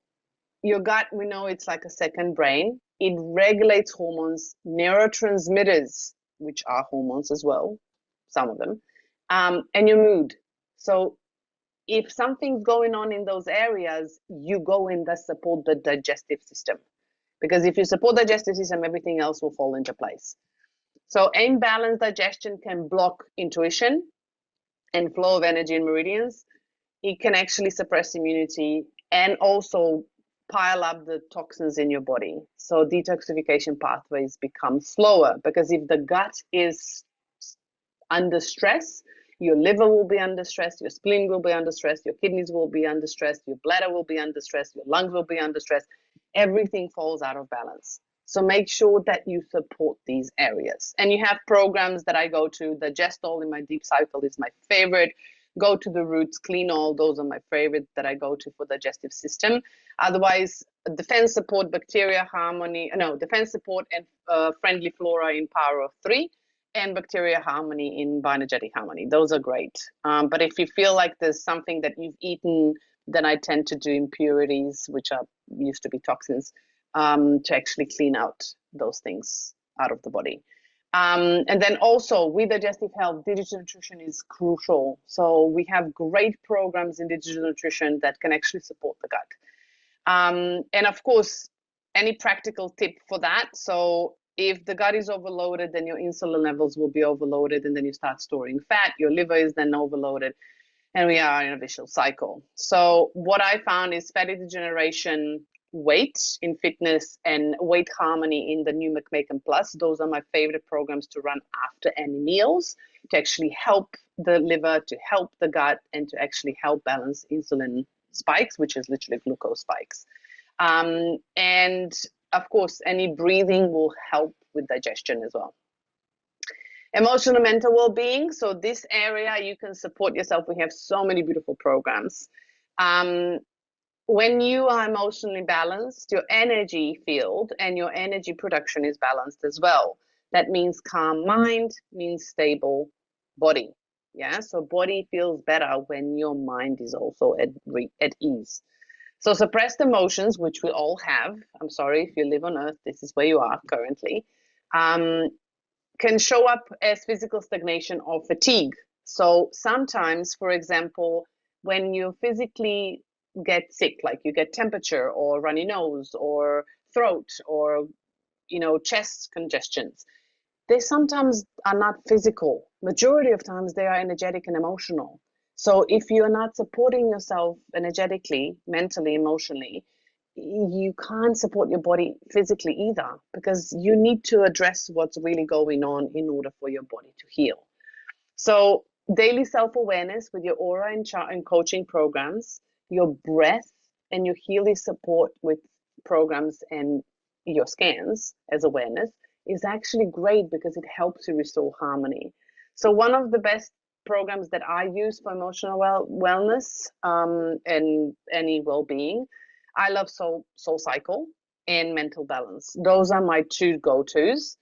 your gut, we know it's like a second brain. It regulates hormones, neurotransmitters, which are hormones as well, some of them, and your mood. So if something's going on in those areas, you go in that support the digestive system. Because if you support the digestive system, everything else will fall into place. So imbalanced digestion can block intuition and flow of energy in meridians. It can actually suppress immunity and also pile up the toxins in your body. So detoxification pathways become slower, because if the gut is under stress, your liver will be under stress, your spleen will be under stress, your kidneys will be under stress, your bladder will be under stress, your lungs will be under stress. Everything falls out of balance. So make sure that you support these areas. And you have programs that I go to. The Digestol in my Deep Cycle is my favorite. Go to the Roots, Clean All. Those are my favorite that I go to for digestive system. Otherwise, Defense Support, Bacteria Harmony, no, Defense Support and Friendly Flora in Power of Three, and Bacteria Harmony in Bioenergetic Harmony. Those are great. But if you feel like there's something that you've eaten, then I tend to do impurities, which are used to be toxins, to actually clean out those things out of the body. And then also with digestive health, digital nutrition is crucial. So we have great programs in digital nutrition that can actually support the gut. And of course, any practical tip for that. So if the gut is overloaded, then your insulin levels will be overloaded, and then you start storing fat. Your liver is then overloaded, and we are in a vicious cycle. So what I found is fatty degeneration, weight in fitness and weight harmony in the new McMaken Plus. Those are my favorite programs to run after any meals to actually help the liver, to help the gut, and to actually help balance insulin spikes, which is literally glucose spikes. And of course, any breathing will help with digestion as well. Emotional and mental well-being. So this area, you can support yourself. We have so many beautiful programs. When you are emotionally balanced, your energy field and your energy production is balanced as well. That means calm mind, means stable body. Yeah, so body feels better when your mind is also at ease. So suppressed emotions, which we all have, I'm sorry if you live on Earth, this is where you are currently, can show up as physical stagnation or fatigue. So sometimes, for example, when you physically get sick, like you get temperature or runny nose or throat or chest congestions, they sometimes are not physical. Majority of times they are energetic and emotional. So if you're not supporting yourself energetically, mentally, emotionally, you can't support your body physically either, because you need to address what's really going on in order for your body to heal. So daily self-awareness with your aura and coaching programs, your breath and your Healy support with programs and your scans as awareness is actually great because it helps you restore harmony. So one of the best programs that I use for emotional wellness and any well-being, I love Soul Cycle and Mental Balance. Those are my two go-tos.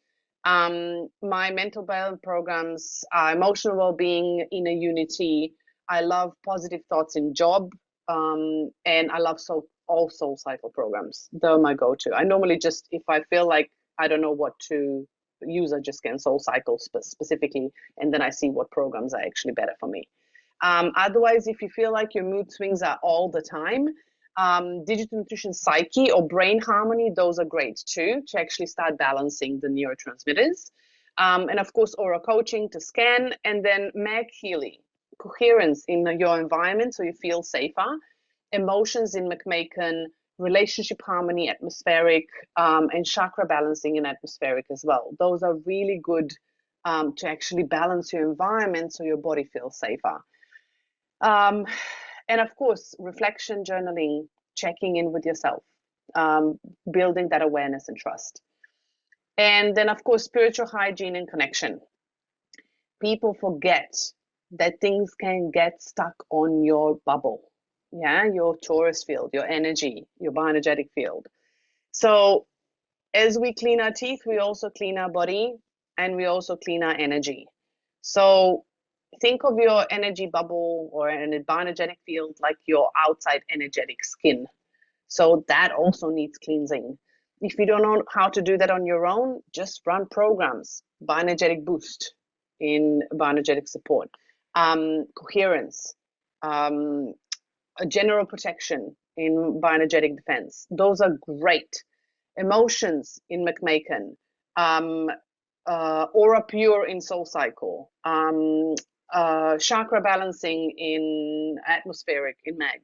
My mental balance programs are emotional well-being, inner unity. I love positive thoughts in job, and I love all Soul Cycle programs. They're my go-to. I normally just, if I feel like I don't know what to use, I just scan Soul Cycle specifically, and then I see what programs are actually better for me. Otherwise, if you feel like your mood swings are all the time, digital nutrition psyche or brain harmony, those are great too, to actually start balancing the neurotransmitters. And of course, aura coaching to scan, and then Healy, coherence in your environment so you feel safer, emotions in McMaken, relationship harmony, atmospheric, and chakra balancing in atmospheric as well. Those are really good to actually balance your environment so your body feels safer. And of course, reflection, journaling, checking in with yourself, building that awareness and trust. And then, of course, spiritual hygiene and connection. People forget that things can get stuck on your bubble, yeah, your torus field, your energy, your bioenergetic field. So as we clean our teeth, we also clean our body and we also clean our energy. So think of your energy bubble or an bioenergetic field like your outside energetic skin. So that also needs cleansing. If you don't know how to do that on your own, just run programs, bioenergetic boost in bioenergetic support, coherence, a general protection in bioenergetic defense. Those are great. Emotions in McMaken, aura pure in Soul Cycle, chakra balancing in atmospheric in Meg.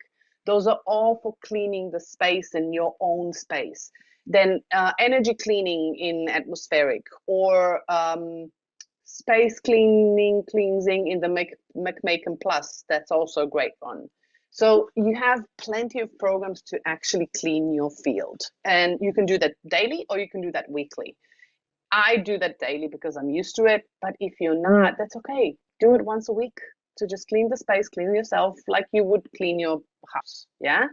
Those are all for cleaning the space in your own space. Then energy cleaning in atmospheric, or space cleansing in the McMaken Plus. That's also a great one. So you have plenty of programs to actually clean your field, and you can do that daily or you can do that weekly. I do that daily because I'm used to it, but if you're not, that's okay. Do it once a week to just clean the space, clean yourself like you would clean your house, yeah?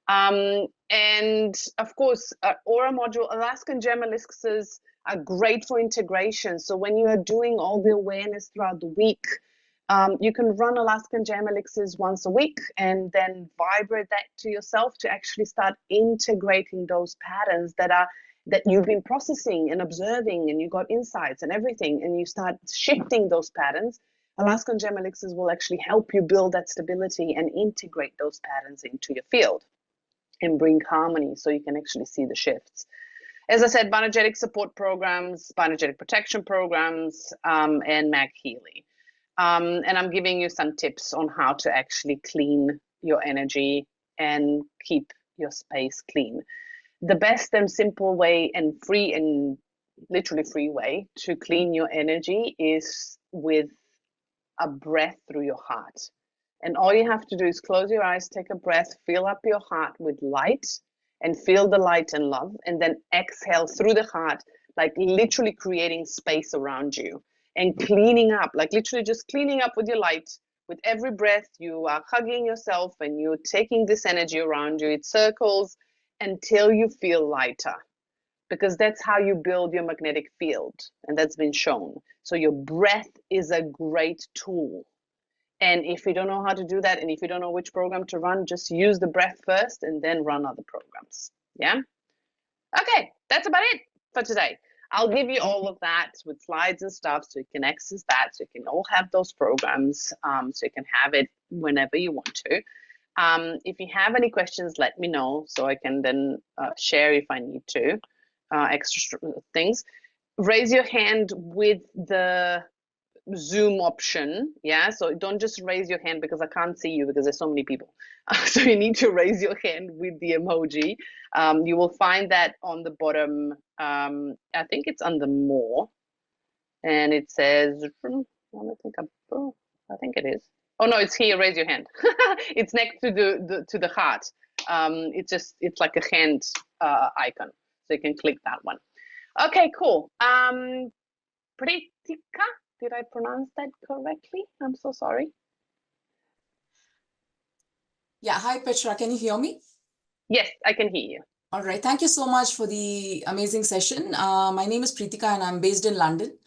And of course, Aura module, Alaskan Gem elixirs are great for integration. So when you are doing all the awareness throughout the week, you can run Alaskan Gem elixirs once a week and then vibrate that to yourself to actually start integrating those patterns that you've been processing and observing, and you got insights and everything, and you start shifting those patterns. Alaskan Gem elixirs will actually help you build that stability and integrate those patterns into your field and bring harmony so you can actually see the shifts. As I said, bioenergetic support programs, bioenergetic protection programs, and Healy. And I'm giving you some tips on how to actually clean your energy and keep your space clean. the best and simple way and free and literally free way to clean your energy is with a breath through your heart. And all you have to do is close your eyes, take a breath, fill up your heart with light and feel the light and love, and then exhale through the heart, like literally creating space around you and cleaning up, like literally just cleaning up with your light. With every breath, you are hugging yourself and you're taking this energy around you. It circles until you feel lighter, because that's how you build your magnetic field, and that's been shown. So your breath is a great tool. And if you don't know how to do that, and if you don't know which program to run, just use the breath first and then run other programs. Yeah? Okay, that's about it for today. I'll give you all of that with slides and stuff so you can access that, so you can all have those programs, so you can have it whenever you want to. If you have any questions, let me know so I can then share if I need to, extra things. Raise your hand with the Zoom option, yeah? So don't just raise your hand because I can't see you because there's so many people. So you need to raise your hand with the emoji. You will find that on the bottom. I think it's under more, and it says, I think it is. Oh no, it's here. Raise your hand. It's next to the heart. It's like a hand icon, so you can click that one. Okay, cool. Pritika, did I pronounce that correctly? I'm so sorry. Yeah, hi Petra, can you hear me? Yes, I can hear you. All right, thank you so much for the amazing session. My name is Pritika and I'm based in London.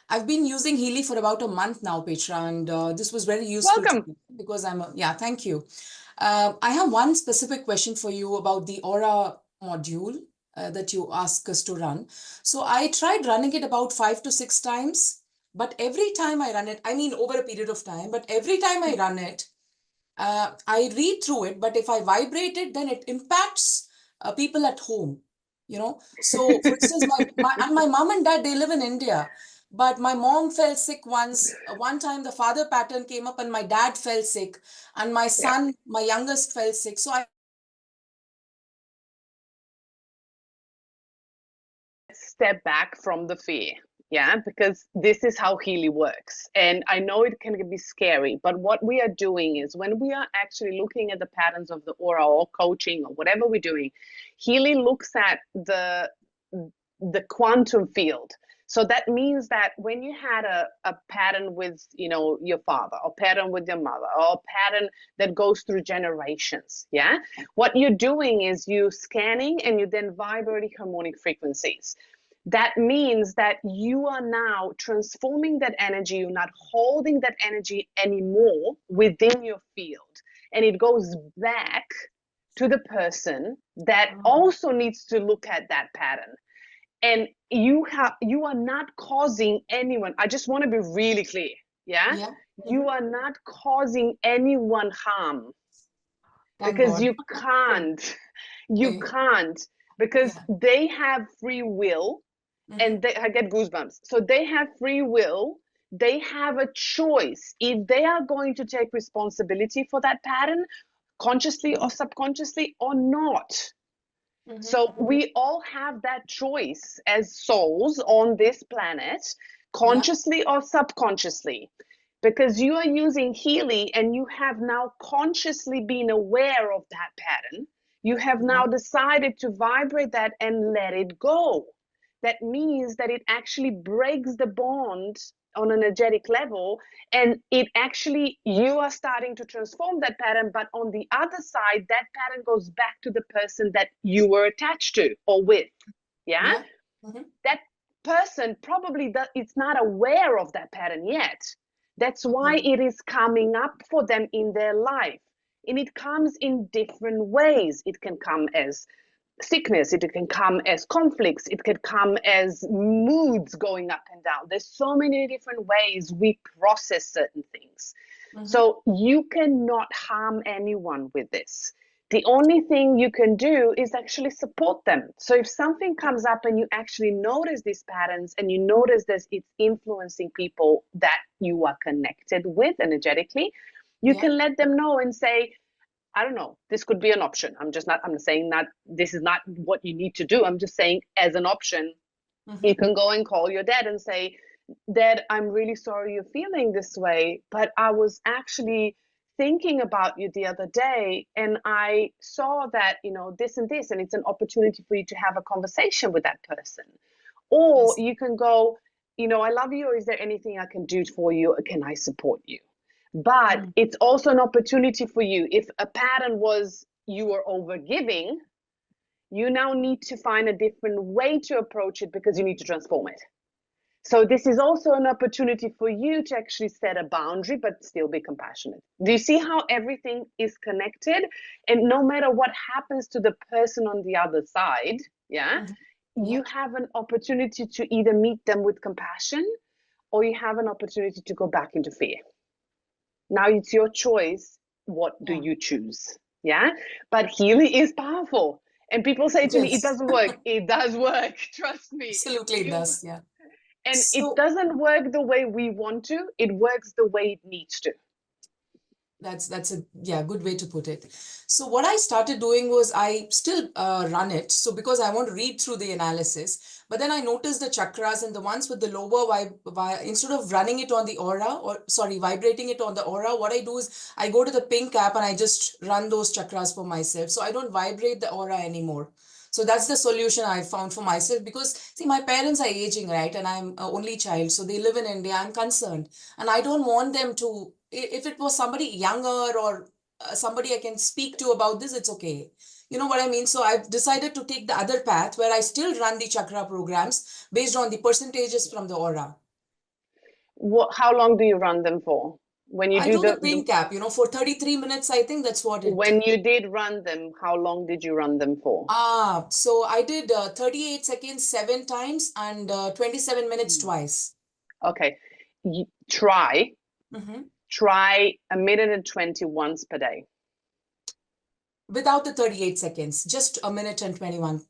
I've been using Healy for about a month now, Petra, and this was very useful to Welcome. me because yeah, thank you. I have one specific question for you about the Aura module that you asked us to run. So I tried running it about 5 to 6 times, but every time I run it, I mean over a period of time, but every time I run it, I read through it, but if I vibrate it, then it impacts people at home, you know. So, for instance, my mom and dad, they live in India, but my mom fell sick once. One time, the father pattern came up, and my dad fell sick, and my Yeah. son, my youngest, fell sick. So I Step back from the fear. Yeah, because this is how Healy works. And I know it can be scary, but what we are doing is when we are actually looking at the patterns of the aura or coaching or whatever we're doing, Healy looks at the quantum field. So that means that when you had a pattern with, you know, your father, or pattern with your mother, or a pattern that goes through generations, yeah, what you're doing is you scanning and you then vibrating harmonic frequencies. That means that you are now transforming that energy. You're not holding that energy anymore within your field, and it goes back to the person that also needs to look at that pattern. And you are not causing anyone. I just want to be really clear. Yeah, yeah, you are not causing anyone harm, thank because God. you can't. You Okay. can't, because Yeah. they have free will. And I get goosebumps. So they have free will. They have a choice if they are going to take responsibility for that pattern, consciously or subconsciously, or not. So we all have that choice as souls on this planet, Yeah. consciously or subconsciously, because you are using Healy and you have now consciously been aware of that pattern. You have Yeah. now decided to vibrate that and let it go. That means that it actually breaks the bond on an energetic level, and it actually, you are starting to transform that pattern, but on the other side, that pattern goes back to the person that you were attached to or with. Yeah, Yeah. that person probably it's not aware of that pattern yet. That's why Okay. it is coming up for them in their life, and it comes in different ways. It can come as sickness, it can come as conflicts, it can come as moods going up and down. There's so many different ways we process certain things. So you cannot harm anyone with this. The only thing you can do is actually support them. So if something comes up and you actually notice these patterns and you notice that it's influencing people that you are connected with energetically, you Yeah. can let them know and say, I don't know, this could be an option. I'm saying that this is not what you need to do. I'm just saying as an option, you can go and call your dad and say, Dad, I'm really sorry you're feeling this way, but I was actually thinking about you the other day and I saw that, this and this, and it's an opportunity for you to have a conversation with that person. Or Yes. you can go, I love you, or is there anything I can do for you? Or can I support you? But it's also an opportunity for you. If a pattern was you were overgiving, you now need to find a different way to approach it because you need to transform it. So this is also an opportunity for you to actually set a boundary, but still be compassionate. Do you see how everything is connected? And no matter what happens to the person on the other side, yeah, Yeah. you have an opportunity to either meet them with compassion or you have an opportunity to go back into fear. Now it's your choice. What do Yeah. you choose? Yeah. But healing is powerful. And people say It to me, it is. doesn't work. It does work. Trust me. Absolutely, it does. Yeah. And it So doesn't work the way we want to. It works the way it needs to. that's a good way to put it. So what I started doing was I still run it. So because I want to read through the analysis, but then I noticed the chakras and the ones with the lower instead of running it on the aura or sorry, vibrating it on the aura, what I do is I go to the pink app and I just run those chakras for myself. So I don't vibrate the aura anymore. So that's the solution I found for myself because see, my parents are aging, right? And I'm an only child. So they live in India. I'm concerned. And I don't want them to, if it was somebody younger or somebody I can speak to about this, it's okay. You know what I mean? So I've decided to take the other path where I still run the chakra programs based on the percentages from the aura. How long do you run them for? When you I do do the the pink app, for 33 minutes, I think that's what it. when you did run them, how long did you run them for? So I did 38 seconds 7 times and 27 minutes twice. Okay. Try Mm-hmm. try a minute and 20 once per day. Without the 38 seconds, just a minute and 21.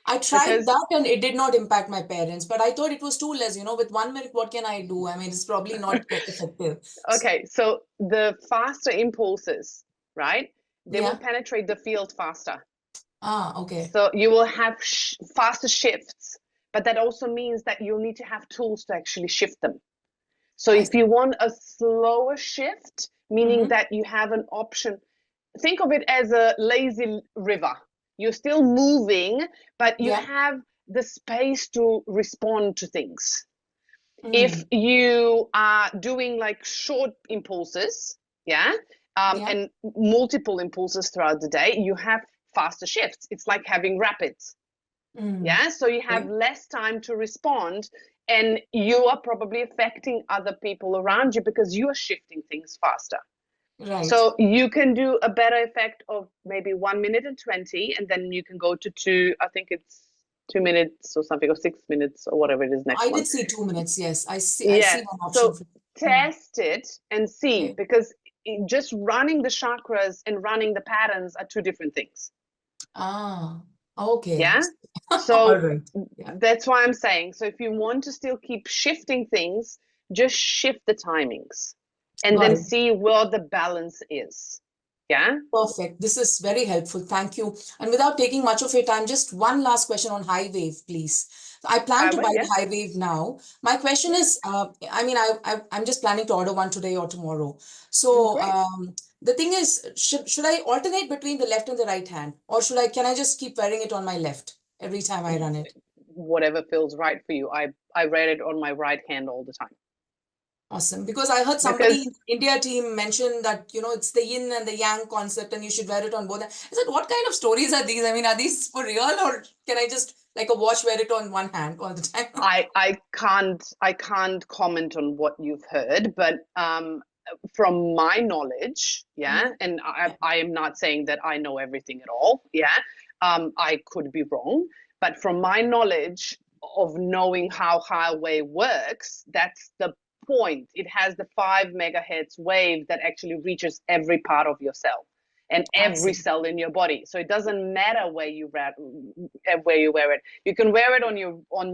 I tried Because that and it did not impact my parents, but I thought it was too less. With 1 minute, what can I do? I mean, it's probably not effective. okay, so the faster impulses, right? They will Yeah. penetrate the field faster. Okay. So you will have faster shifts, but that also means that you'll need to have tools to actually shift them. So I if see. you want a slower shift, meaning Mm-hmm. that you have an option, think of it as a lazy river. You're still moving, but you Yeah. have the space to respond to things. If Mm. you are doing like short impulses, yeah, Yeah. and multiple impulses throughout the day, you have faster shifts. It's like having rapids, Mm. yeah. So you have Okay. less time to respond, and you are probably affecting other people around you because you are shifting things faster. Right. So you can do a better effect of maybe 1 minute and 20, and then you can go to two. I think it's 2 minutes or something, or 6 minutes or whatever it is next I one. did see 2 minutes. Yes. I Yeah. see one option So for. Mm. test it and see, Okay. because just running the chakras and running the patterns are two different things. Ah, okay. Yeah. All So right. Yeah. that's why I'm saying. So if you want to still keep shifting things, just shift the timings and Got then it. see where the balance is. Yeah. Perfect. This is very helpful. Thank you. And without taking much of your time, just one last question on high wave, please. I plan to Highway. buy Yeah. the high wave now. My question Yeah. is, I mean, I'm just planning to order one today or tomorrow. So Great. the thing is, should I alternate between the left and the right hand, or can I just keep wearing it on my left every time I run it? Whatever feels right for you. I read it on my right hand all the time Awesome. Because I heard somebody because in India team mention that, it's the yin and the yang concept and you should wear it on both. I said, what kind of stories are these? I mean, are these for real or can I just like a watch wear it on one hand all the time? I can't comment on what you've heard, but from my knowledge, yeah, Mhm. and Yeah. I am not saying that I know everything at all, yeah. I could be wrong, but from my knowledge of knowing how highway works, that's the point. It has the 5 megahertz wave that actually reaches every part of your cell and I every see. cell in your body. So it doesn't matter where you wear it. You can wear it on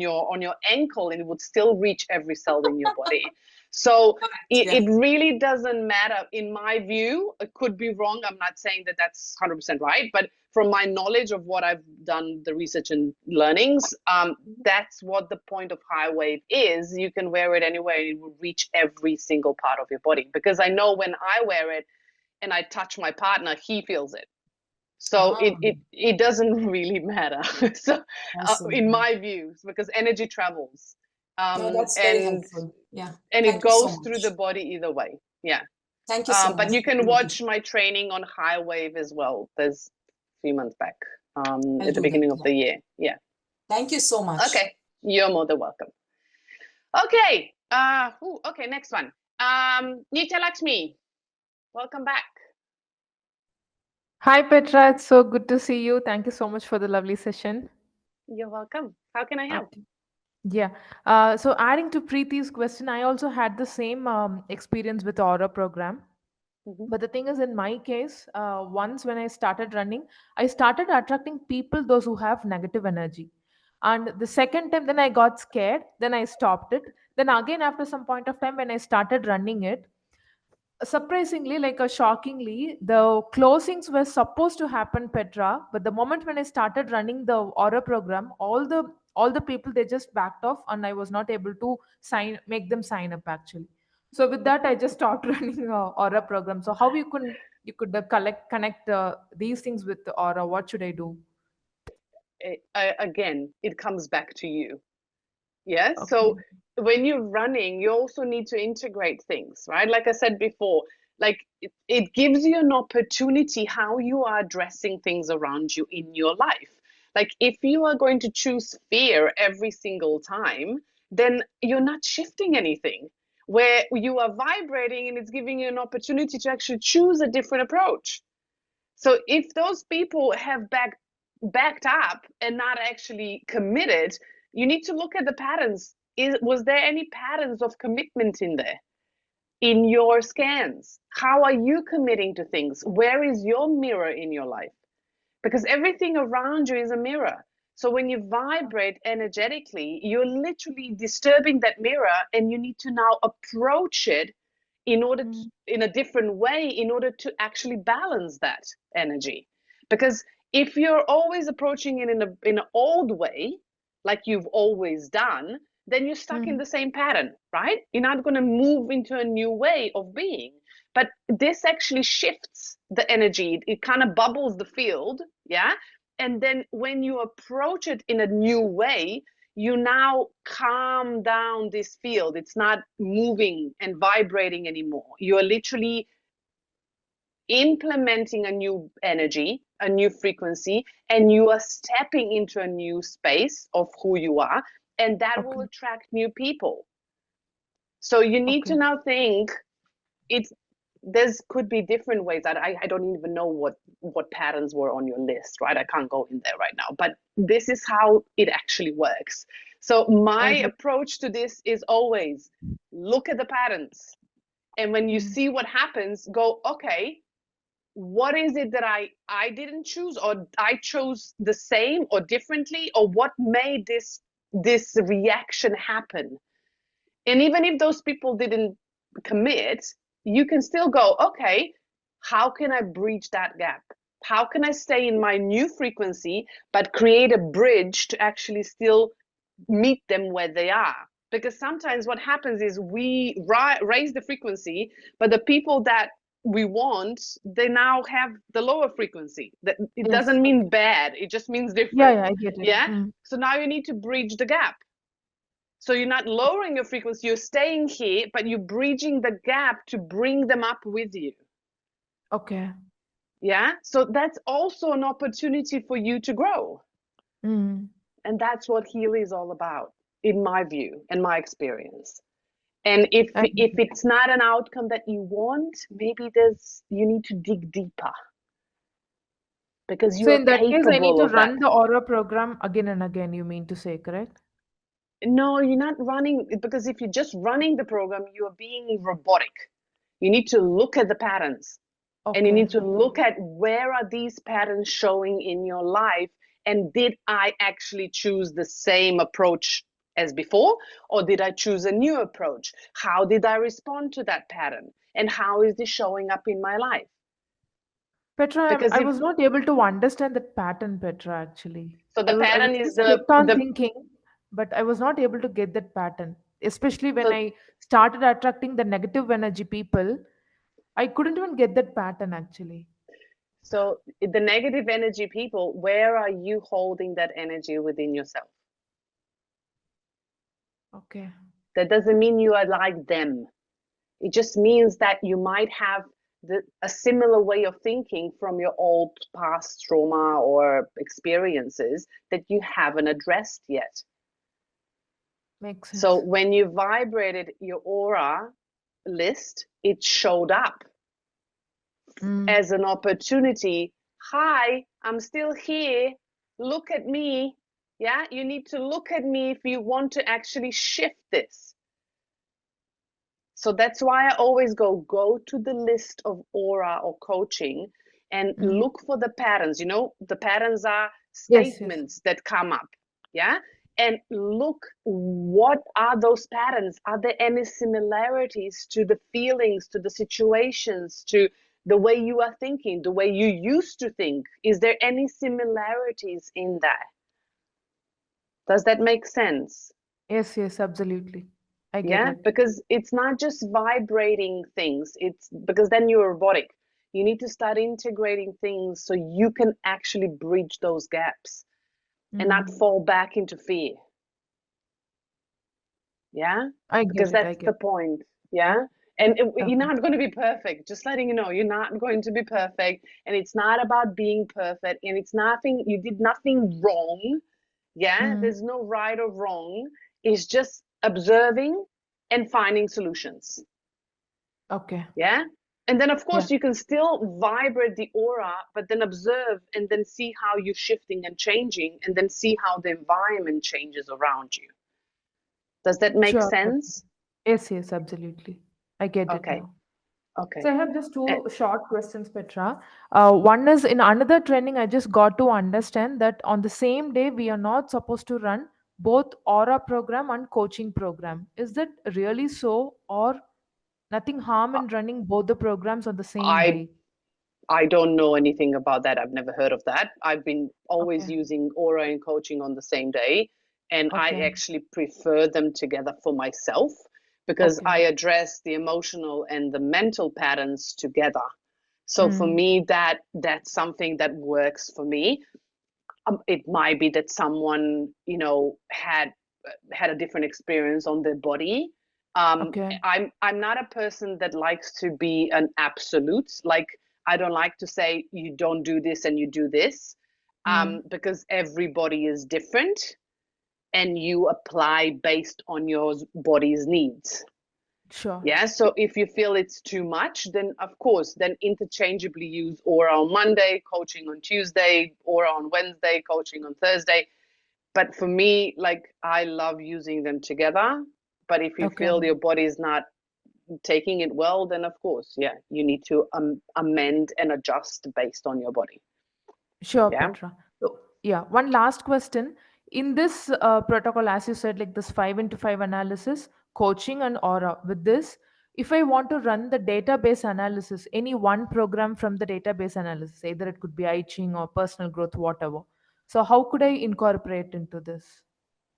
your ankle and it would still reach every cell in your body. So Yeah. it really doesn't matter. In my view, it could be wrong. I'm not saying that that's 100% right, but from my knowledge of what I've done, the research and learnings, that's what the point of high wave is. You can wear it anywhere and it will reach every single part of your body. Because I know when I wear it and I touch my partner, he feels it. So it doesn't really matter. So in my views, because energy travels. No, that's very helpful. Yeah. And it Thank you so goes through the much. body either way. Yeah. Thank you so But much. you can watch my training on high wave as well. There's a few months back I'll at the do that. beginning of Yeah. the year. Yeah. Thank you so much. Okay. You're more than welcome. Okay. Okay, next one. Nitya Lakshmi, welcome back. Hi, Petra. It's so good to see you. Thank you so much for the lovely session. You're welcome. How can I help? Okay. Yeah. So adding to Preeti's question, I also had the same experience with Aura program. But the thing is, in my case, once when I started running, I started attracting people, those who have negative energy. And the second time, then I got scared. Then I stopped it. Then again, after some point of time, when I started running it, surprisingly, like shockingly, the closings were supposed to happen, Petra, but the moment when I started running the Aura program, all the people, they just backed off, and I was not able to make them sign up actually. So with that, I just stopped running Aura program. So how you could connect these things with the Aura? What should I do? Again, it comes back to you. Yes. Okay. So when you're running, you also need to integrate things, right? Like I said before, like it gives you an opportunity how you are addressing things around you in your life. Like if you are going to choose fear every single time, then you're not shifting anything. Where you are vibrating and it's giving you an opportunity to actually choose a different approach. So if those people have backed up and not actually committed, you need to look at the patterns. Was there any patterns of commitment in there? In your scans, how are you committing to things? Where is your mirror in your life? Because everything around you is a mirror. So when you vibrate energetically, you're literally disturbing that mirror, and you need to now approach it in order to, in a different way, in order to actually balance that energy. Because if you're always approaching it in an old way, like you've always done, then you're stuck in the same pattern, right? You're not going to move into a new way of being. But this actually shifts the energy. It kind of bubbles the field, yeah? And then when you approach it in a new way, you now calm down this field. It's not moving and vibrating anymore. You're literally implementing a new energy, a new frequency, and you are stepping into a new space of who you are, and that will Okay. attract new people. So you need to Okay. now think it's there's could be different ways. I don't even know what patterns were on your list, right? I can't go in there right now, but this is how it actually works. So my Okay. approach to this is always look at the patterns, and when you see what happens, go, okay, what is it that I didn't choose, or I chose the same or differently, or what made this reaction happen? And even if those people didn't commit, you can still go, okay, how can I bridge that gap? How can I stay in my new frequency, but create a bridge to actually still meet them where they are? Because sometimes what happens is we raise the frequency, but the people that we want, they now have the lower frequency. That it Yes. doesn't mean Okay. bad, it just means Yeah, different. yeah, I get it. Yeah. So now you need to bridge the gap. So you're not lowering your frequency, you're staying here, but you're bridging the gap to bring them up with you. Okay. Yeah. So that's also an opportunity for you to grow. Mm. And that's what Healy is all about, in my view and my experience. And if I get it. it's not an outcome that you want, maybe you need to dig deeper, because you So are in that case, I need capable to of that. run the Aura program again and again, you mean to say, correct? No, you're not running, because if you're just running the program, you are being robotic. You need to look at the patterns, and you Okay. need to look at where are these patterns showing in your life, and did I actually choose the same approach as before, or did I choose a new approach? How did I respond to that pattern? And how is this showing up in my life? Petra, Because I if was not able to understand that pattern, Petra, actually. so, the I pattern was is just kept on the thinking, but I was not able to get that pattern. Especially when so I started attracting the negative energy people, I couldn't even get that pattern actually. so the negative energy people, where are you holding that energy within yourself? Okay. That doesn't mean you are like them. It just means that you might have a similar way of thinking from your old past trauma or experiences that you haven't addressed yet. Makes So sense. when you vibrated your aura list, it showed up Mm. as an opportunity. Hi, I'm still here. Look at me. Yeah, you need to look at me if you want to actually shift this. So that's why I always go to the list of aura or coaching and Mm. look for the patterns. You know, the patterns are Yes, yes. statements that come up. Yeah. And look, what are those patterns? Are there any similarities to the feelings, to the situations, to the way you are thinking, the way you used to think? Is there any similarities in that? Does that make sense? Yes, yes, absolutely. I get Yeah, it. because it's not just vibrating things, it's because then you're robotic. You need to start integrating things so you can actually bridge those gaps and not Mm. fall back into fear. Yeah, I because get it. I that's get the it. point. Yeah, and you're Okay. not going to be perfect. Just letting you know, you're not going to be perfect, and it's not about being perfect, and it's nothing. You did nothing wrong. Yeah, Mm. there's no right or wrong. It's just observing and finding solutions. Okay. Yeah. And then, of Yeah. course, you can still vibrate the aura, but then observe and then see how you're shifting and changing, and then see how the environment changes around you. Does that make Sure. Petra. sense? Yes, yes, absolutely. I get it Okay. now. So Okay. I have just Uh, two short questions, Petra. One is in another training, I just got to understand that on the same day, we are not supposed to run both aura program and coaching program. Is that really so, or nothing harm in running both the programs on the same I day? I don't know anything about that. I've never heard of that. I've been always Okay. using aura and coaching on the same day, and I Okay. actually prefer them together for myself because Okay. I address the emotional and the mental patterns together. So for Mm. me, that's something that works for me. It might be that someone, had a different experience on their body. Okay. I'm not a person that likes to be an absolute. Like, I don't like to say you don't do this and you do this, Mm. because everybody is different and you apply based on your body's needs. Sure. Yeah, so if you feel it's too much, then of course, then interchangeably use aura on Monday, coaching on Tuesday, aura on Wednesday, coaching on Thursday. But for me, like, I love using them together. But if you Okay. feel your body is not taking it well, then of course, yeah, you need to amend and adjust based on your body. Sure, Yeah. Petra. So, yeah, one last question. In this protocol, as you said, like this 5 into 5 analysis, coaching, and aura, with this, if I want to run the database analysis, any one program from the database analysis, either it could be I Ching or personal growth, whatever. So, how could I incorporate into this?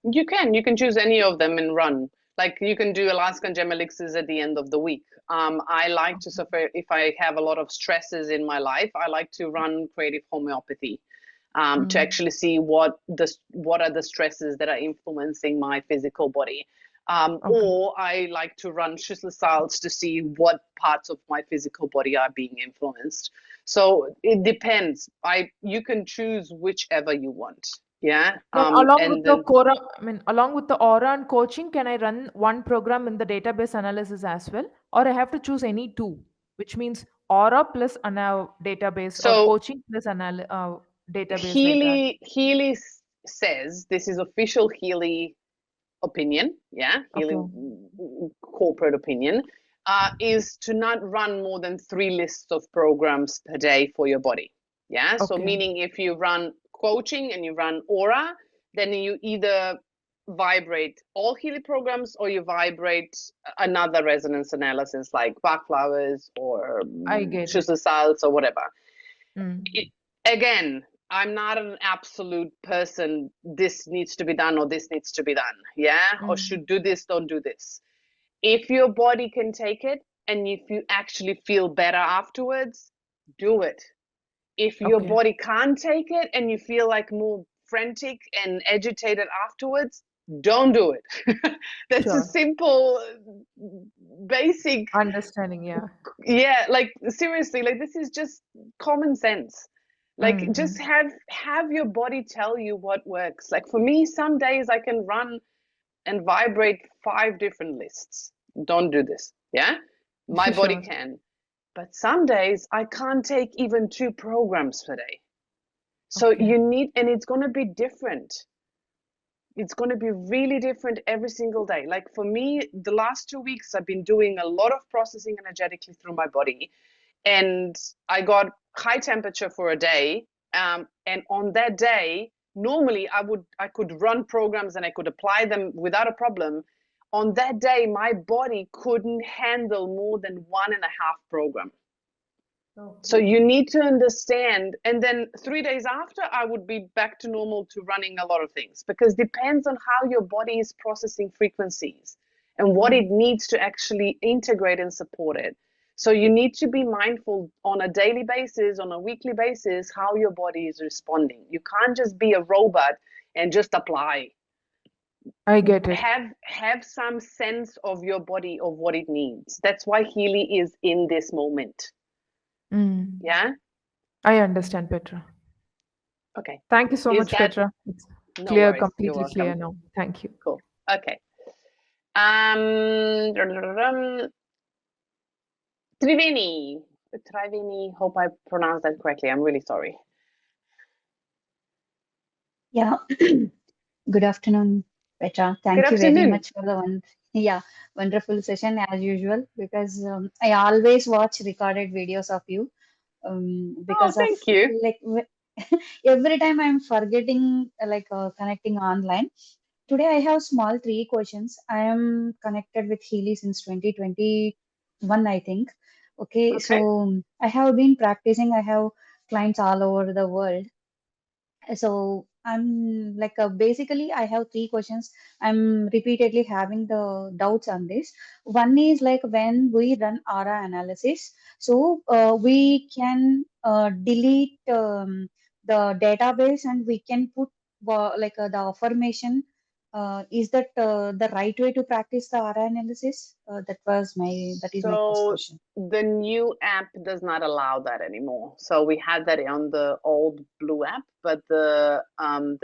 You can choose any of them and run. Like, you can do Alaskan Gem Elixirs at the end of the week. I like to suffer if I have a lot of stresses in my life. I like to run creative homeopathy, to Mm. actually see what are the stresses that are influencing my physical body. Okay. Or I like to run Schüssel salts to see what parts of my physical body are being influenced. So it depends. You can choose whichever you want. Yeah. Then along with And the then Quora, I mean, along with the Aura and coaching, can I run one program in the database analysis as well? Or I have to choose any two, which means Aura plus database or so coaching plus database like that. Healy says, this is official Healy opinion, yeah, Healy Okay. corporate opinion, is to not run more than 3 lists of programs per day for your body. Yeah, so Okay. meaning if you run coaching and you run aura, then you either vibrate all Healy programs, or you vibrate another resonance analysis like Bach flowers or I get Schuster it. salts or whatever. Mm. Again, I'm not an absolute person, this needs to be done or this needs to be done, yeah? Or should do this, don't do this. If your body can take it and if you actually feel better afterwards, do it. If your Okay. body can't take it and you feel like more frantic and agitated afterwards, don't do it. That's a Sure. simple, basic, Understanding, yeah. yeah, like seriously, like this is just common sense. Like just Mm-hmm. have your body tell you what works. Like for me, some days I can run and vibrate 5 different lists. Don't do this. Yeah. My body Sure. can. But some days I can't take even 2 programs per day. So Okay. you need, and it's going to be different. It's going to be really different every single day. Like for me, the last 2 weeks, I've been doing a lot of processing energetically through my body. And I got high temperature for a day. And on that day, normally I could run programs and I could apply them without a problem. On that day, my body couldn't handle more than 1.5 program. So Okay. you need to understand, and then 3 days after, I would be back to normal to running a lot of things, because depends on how your body is processing frequencies and what it needs to actually integrate and support it. So you need to be mindful on a daily basis, on a weekly basis, how your body is responding. You can't just be a robot and just apply. I get it. Have some sense of your body, of what it needs. That's why Healy is in this moment. Mm. Yeah. I understand, Petra. Okay. Thank you so Is much, that Petra. It's No clear, worries. You're completely clear welcome. now. Thank you. Cool. Okay. Um, Triveni. Triveni. Hope I pronounced that correctly. I'm really sorry. Yeah, good afternoon, Petra. Good Thank you very afternoon. much for the wonderful session as usual, because I always watch recorded videos of you, Oh, because of thank you. like every time I'm forgetting connecting online. Today I have small 3 questions. I am connected with Healy since 2021, I think. Okay, Okay. so I have been practicing. I have clients all over the world. So I'm basically I have 3 questions. I'm repeatedly having the doubts on this. One is like when we run aura analysis, so we can delete the database and we can put the affirmation. Is that the right way to practice the aura analysis? That is my first So question. the new app does not allow that anymore. So we had that on the old blue app, but the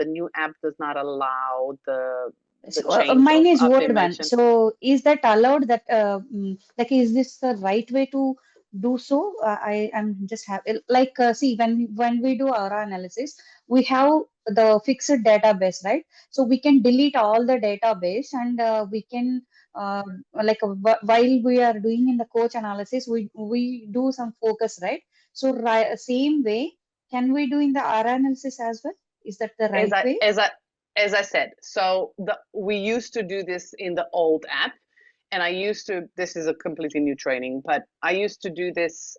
new app does not allow the So change mine of is word one. affirmation. So is that allowed? Is this the right way to do so? I am just have see when we do our analysis, we have the fixed database, right? So we can delete all the database and we can while we are doing in the coach analysis, we do some focus, right? So same way, can we do in the R analysis as well? Is that the As right I way? as I as I said, so we used to do this in the old app, and this is a completely new training, but I used to do this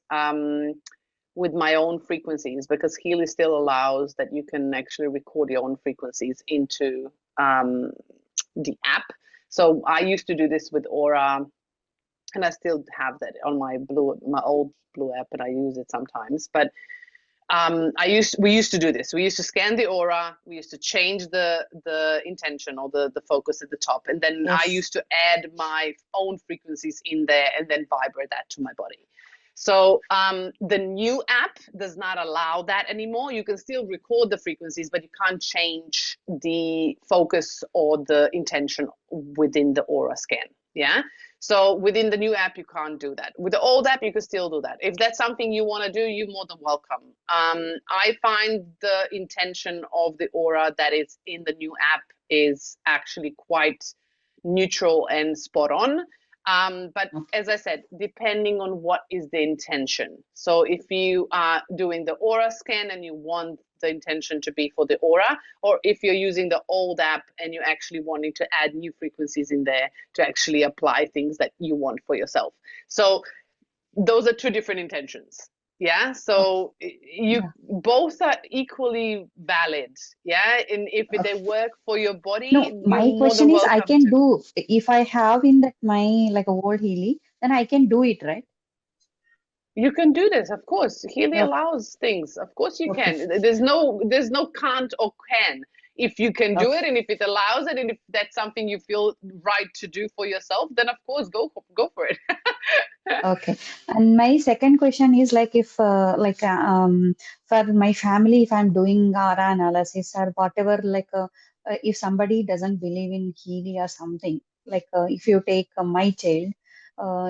with my own frequencies, because Healy still allows that you can actually record your own frequencies into the app. So I used to do this with Aura, and I still have that on my old blue app, and I use it sometimes. But we used to do this. We used to scan the aura. We used to change the intention or the focus at the top, and then I Yes. used to add my own frequencies in there and then vibrate that to my body. So the new app does not allow that anymore. You can still record the frequencies, but you can't change the focus or the intention within the aura scan. Yeah. So within the new app, you can't do that. With the old app, you can still do that. If that's something you want to do, you're more than welcome. I find the intention of the aura that is in the new app is actually quite neutral and spot on. But as I said, depending on what is the intention. So if you are doing the aura scan and you want the intention to be for the aura, or if you're using the old app and you're actually wanting to add new frequencies in there to actually apply things that you want for yourself. So those are two different intentions. Yeah, so you both are equally valid. Yeah, and if they work for your body, No, you're my more question than is, I welcome can to. do, if I have in that my like a old Healy, then I can do it, right? You can do this, of course. Healy Okay. allows things. Of course you Okay. can. There's no can't or can. If you can do it, and if it allows it, and if that's something you feel right to do for yourself, then of course go for it. Okay. And my second question is like if for my family, if I'm doing aura analysis or whatever, like if somebody doesn't believe in Healy or something, like if you take my child,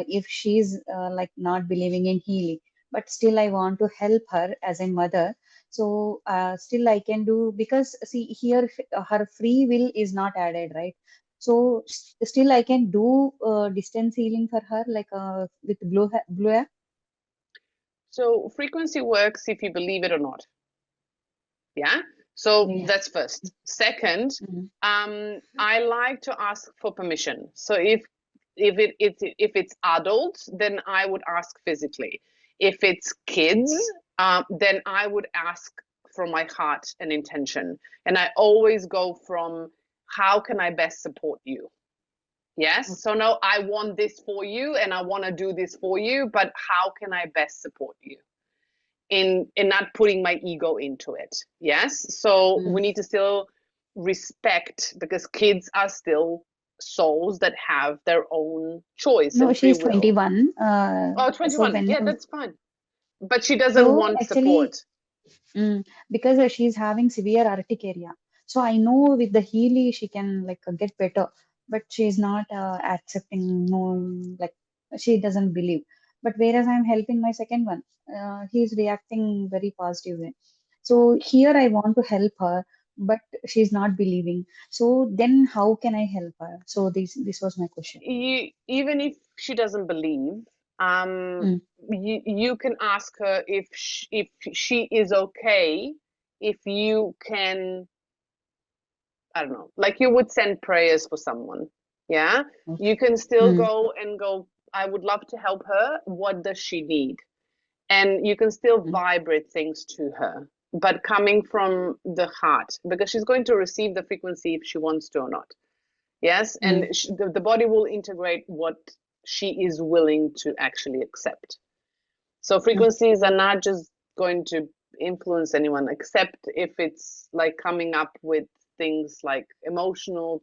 if she's like not believing in Healy, but still I want to help her as a mother. So still I can do, because see here her free will is not added, right? So still I can do distance healing for her, like with blue app. So frequency works if you believe it or not. Yeah. So Yeah. that's first. Second, Mhm. I like to ask for permission. So if it's adults, then I would ask physically. If it's kids, then I would ask from my heart and intention. And I always go from how can I best support you? Yes. So no, I want this for you and I want to do this for you, but how can I best support you? In not putting my ego into it. Yes. So we need to still respect, because kids are still souls that have their own choice No, and free she's will. 21. Oh, So 21. Yeah, when that's fine. But she doesn't so want actually, support. because she's having severe urticaria. So I know with the Healy she can like get better, but she's not accepting. No, like she doesn't believe. But whereas I'm helping my second one, he's reacting very positive way. So here I want to help her, but she's not believing. So then how can I help her? So this was my question. Even if she doesn't believe, Mm. you can ask her if she is okay, if you can, I don't know, like you would send prayers for someone. Yeah. Okay. You can still Mm. go, I would love to help her. What does she need? And you can still Mm. vibrate things to her, but coming from the heart, because she's going to receive the frequency if she wants to or not. Yes. And the body will integrate what she is willing to actually accept. So frequencies are not just going to influence anyone, except if it's like coming up with things like emotional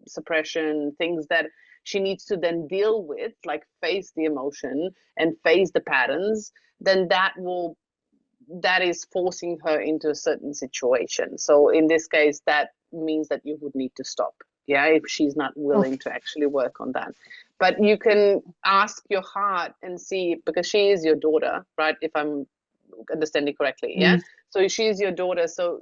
suppression, things that she needs to then deal with, like face the emotion and face the patterns, then that is forcing her into a certain situation. So in this case, that means that you would need to stop. Yeah, if she's not willing Okay. to actually work on that. But you can ask your heart and see, because she is your daughter, right? If I'm understanding correctly. Yeah. So she is your daughter. So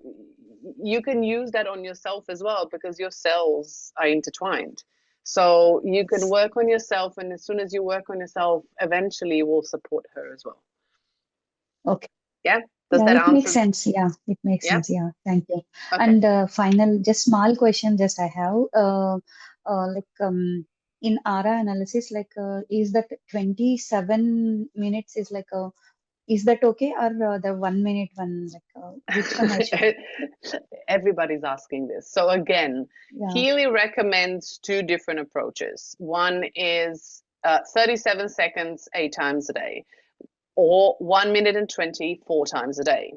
you can use that on yourself as well, because your cells are intertwined. So you can work on yourself, and as soon as you work on yourself, eventually you will support her as well. Okay. Yeah. Does Yeah, that it makes answer? sense. Yeah, it makes Yeah. sense. Yeah, thank you. Okay. And final, just small question, just I have, like in ARA analysis, like is that 27 minutes is like is that okay, or the 1 minute one, like which one I should? Everybody's asking this. So again, Yeah. Healy recommends two different approaches. One is 37 seconds 8 times a day, or 1 minute and 20 4 times a day.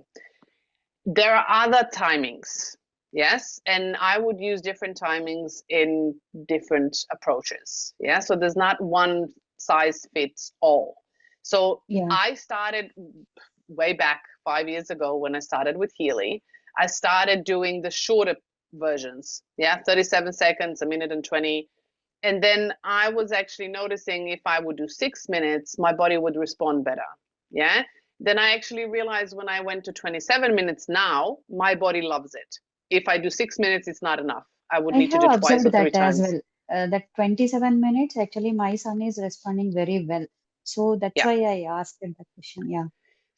There are other timings, yes, and I would use different timings in different approaches. Yeah, so there's not one size fits all. So Yeah. I started way back 5 years ago when I started with Healy. I started doing the shorter versions, yeah, 37 seconds, 1 minute and 20. And then I was actually noticing if I would do 6 minutes, my body would respond better. Yeah. Then I actually realized when I went to 27 minutes now, my body loves it. If I do 6 minutes, it's not enough. I would I need to have do twice observed or three that as times. well. That 27 minutes, actually, my son is responding very well. So that's Yeah. why I asked that question. Yeah.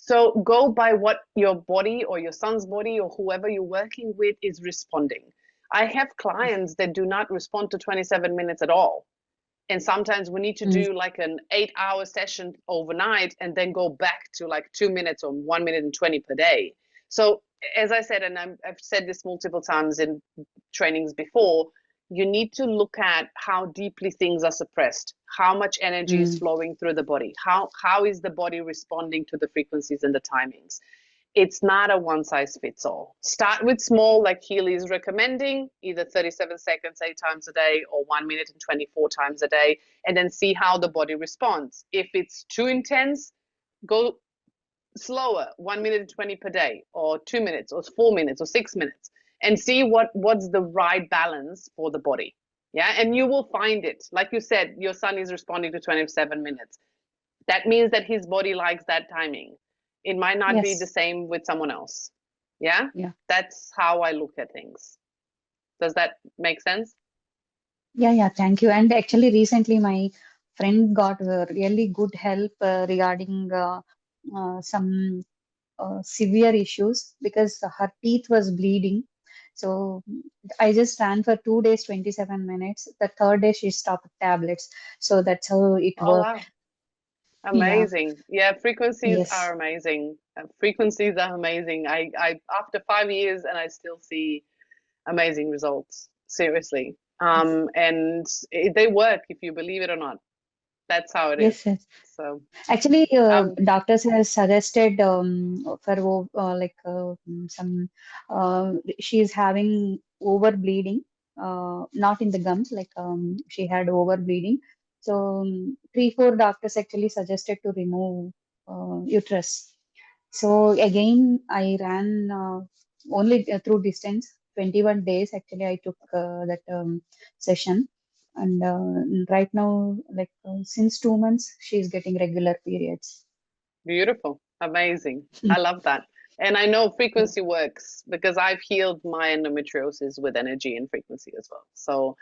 So go by what your body or your son's body or whoever you're working with is responding. I have clients that do not respond to 27 minutes at all. And sometimes we need to do like an 8-hour session overnight and then go back to like 2 minutes or 1 minute and 20 per day. So as I said, and I've said this multiple times in trainings before, you need to look at how deeply things are suppressed, how much energy is flowing through the body, how is the body responding to the frequencies and the timings. It's not a one size fits all. Start with small, like Healy is recommending, either 37 seconds 8 times a day or 1 minute and 24 times a day, and then see how the body responds. If it's too intense, go slower, 1 minute and 20 per day, or 2 minutes, or 4 minutes, or 6 minutes, and see what's the right balance for the body. Yeah, and you will find it. Like you said, your son is responding to 27 minutes. That means that his body likes that timing. It might not be the same with someone else. Yeah? Yeah. That's how I look at things. Does that make sense? Yeah, thank you. And actually, recently my friend got really good help regarding some severe issues because her teeth was bleeding. So I just ran for 2 days, 27 minutes. The third day she stopped tablets. So that's how it Oh, worked. wow. Amazing. Yeah, frequencies Yes. are amazing. Frequencies are amazing. I after 5 years and I still see amazing results. Seriously. And they work if you believe it or not. That's how it is. Yes. So, Actually, um, doctors have suggested for some she is having over bleeding, not in the gums, like she had over bleeding. So 3, 4 doctors actually suggested to remove uterus. So again, I ran only through distance. 21 days actually I took that session, and right now, like since 2 months, she's getting regular periods. beautiful. Amazing. I love that. And I know frequency works because I've healed my endometriosis with energy and frequency as well. So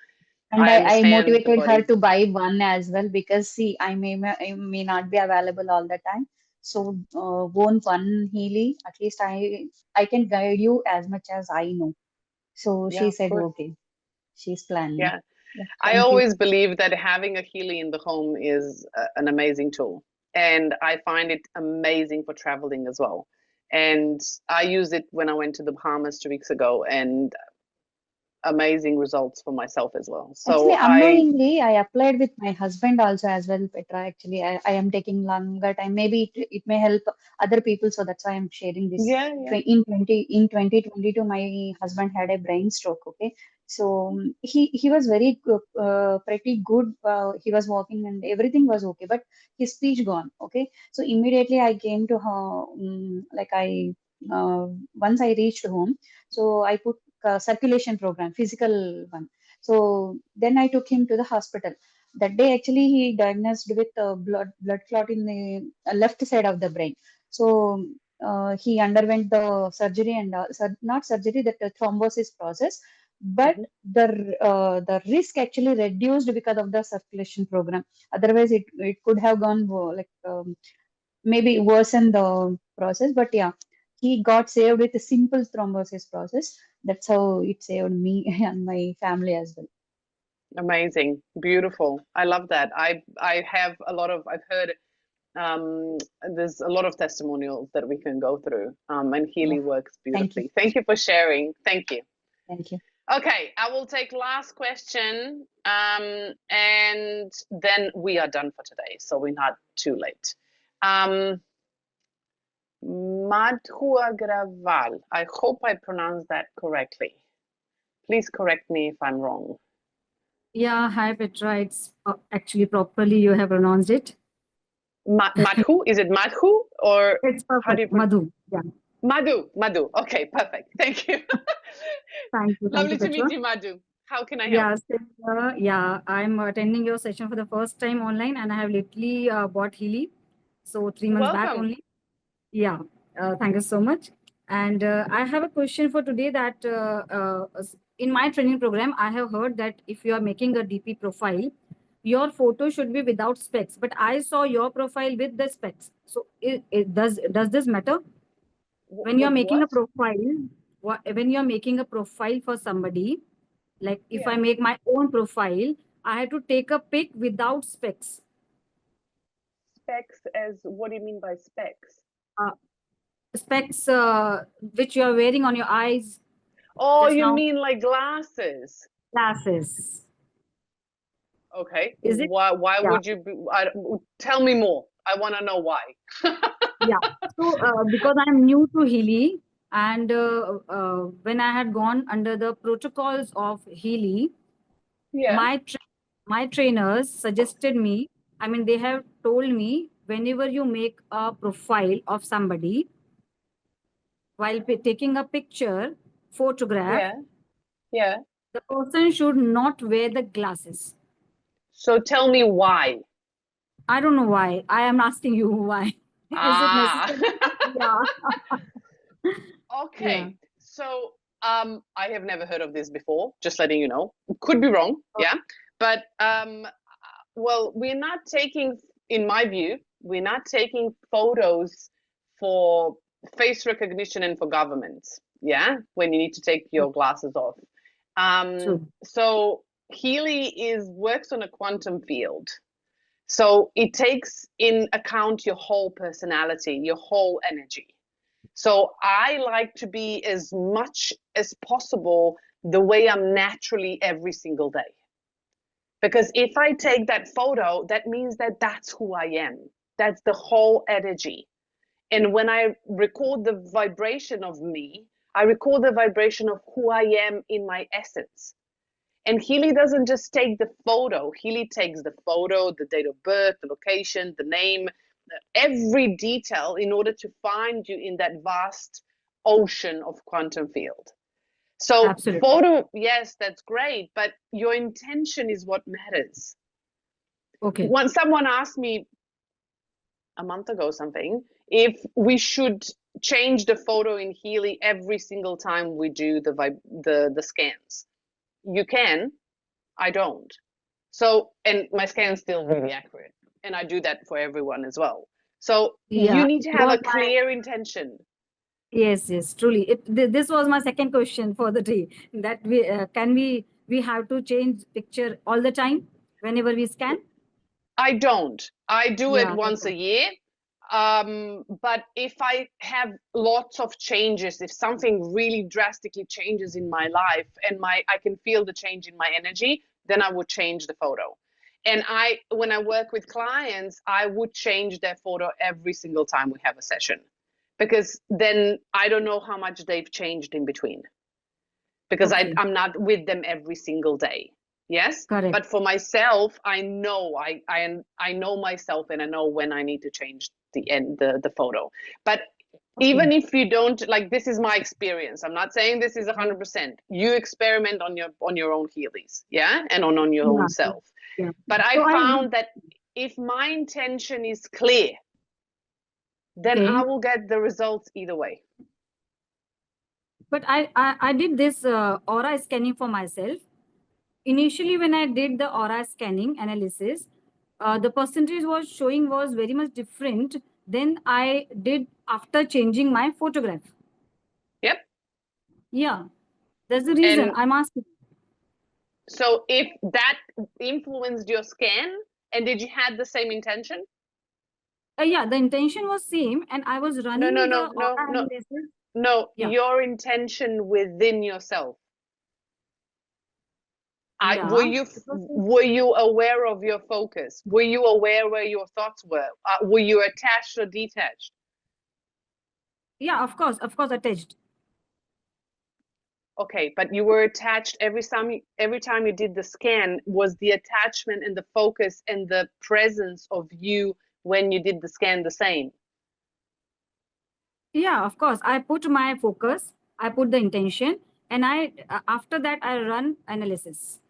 And I I understand the motivated her body. to buy one as well because see, I may not be available all the time. So own one Healy. At least I can guide you as much as I know. So Yeah, she of said, course. okay, she's planning. Yeah. Yeah, I thank you. always believe that having a Healy in the home is an amazing tool. And I find it amazing for traveling as well. And I used it when I went to the Bahamas 2 weeks ago and amazing results for myself as well. Actually, So unknowingly, I applied with my husband also as well, Petra. Actually, I am taking longer time. Maybe it may help other people, so that's why I'm sharing this. yeah, In 2022, my husband had a brain stroke. Okay, so he was very pretty good. He was walking and everything was okay, but his speech gone. Okay, so immediately I came to her. Like I once I reached home, so I put circulation program, physical one. So then I took him to the hospital. That day, actually, he diagnosed with blood clot in the left side of the brain. So he underwent the surgery and not surgery, that thrombosis process. But mhm. the risk actually reduced because of the circulation program. Otherwise, it could have gone like maybe worsen the process. But yeah, he got saved with a simple thrombosis process. That's how it saved me and my family as well. Amazing, beautiful. I love that. I have a lot of I've heard there's a lot of testimonials that we can go through. And Healy Oh, works thank you. beautifully. Thank you for sharing. Thank you. Thank you. Okay, I will take last question, and then we are done for today, so we're not too late. Madhu Agrawal, I hope I pronounced that correctly. Please correct me if I'm wrong. Yeah, hi Petra. It's actually properly you have pronounced it. Madhu? Is it Madhu or It's how do you perfect. Madhu. Yeah. Madhu. Okay, perfect. Thank you. Thank you, Lovely to Petra. meet you, Madhu. How can I help? Yeah, so, yeah, I'm attending your session for the first time online, and I have lately bought Healy, so 3 months back Welcome. only. Yeah, thank you so much. And I have a question for today that in my training program, I have heard that if you are making a DP profile, your photo should be without specs, but I saw your profile with the specs. So does this matter? When you're With making a what? profile, when you're making a profile for somebody, like if I Yeah. make my own profile, I have to take a pic without specs. Specs as, what do you mean by specs? Specs which you are wearing on your eyes. Oh, Just you now. mean like glasses? Glasses. Okay. Is it? Why Yeah. would you be, tell me more. I want to know why. Yeah. So because I'm new to Healy, and when I had gone under the protocols of Healy, Yeah. my trainers suggested me. I mean, they have told me whenever you make a profile of somebody, while taking a picture, photograph, Yeah. Yeah. the person should not wear the glasses. So tell me why. I don't know why. I am asking you why. Is it Ah. necessary? Yeah. Yeah. Okay. So I have never heard of this before, just letting you know. Could be wrong, yeah. But well, we're not taking, in my view, we're not taking photos for face recognition and for governments, yeah, when you need to take your glasses off. True. So Healy works on a quantum field. So it takes in account your whole personality, your whole energy. So I like to be as much as possible the way I'm naturally every single day. Because if I take that photo, that means that that's who I am. That's the whole energy. And when I record the vibration of me, I record the vibration of who I am in my essence. And Healy doesn't just take the photo, Healy takes the photo, the date of birth, the location, the name, every detail in order to find you in that vast ocean of quantum field. So Absolutely. photo, yes, that's great, but your intention is what matters. Okay. When someone asked me a month ago something, if we should change the photo in Healy every single time we do the scans. You can, I don't. So, and my scan's still really accurate, and I do that for everyone as well. So Yeah. you need to have a clear intention. Yes, yes, truly. This was my second question for the day. That we have to change picture all the time whenever we scan? I don't. I do it Yeah, once a year. But if I have lots of changes, if something really drastically changes in my life and I can feel the change in my energy, then I would change the photo. And when I work with clients, I would change their photo every single time we have a session, because then I don't know how much they've changed in between, because okay. I'm not with them every single day. Yes. Correct. But for myself, I know I know myself, and I know when I need to change the photo. But even if you don't, like, this is my experience. I'm not saying this is 100%. You experiment on your own Healys, yeah, and on your own self. Yeah. But I found that if my intention is clear, then I will get the results either way. But I did this aura scanning for myself. Initially, when I did the aura scanning analysis, the percentage was showing was very much different than I did after changing my photograph. Yep. Yeah, that's the reason I'm asking. So if that influenced your scan, and did you have the same intention? Yeah, the intention was same, and I was running the aura analysis. No, your intention within yourself. Were you aware of your focus? Were you aware where your thoughts were? Were you attached or detached? Yeah, of course, attached. Okay, but you were attached every time you did the scan. Was the attachment and the focus and the presence of you when you did the scan the same? Yeah, of course. I put my focus, I put the intention, and after that I run analysis.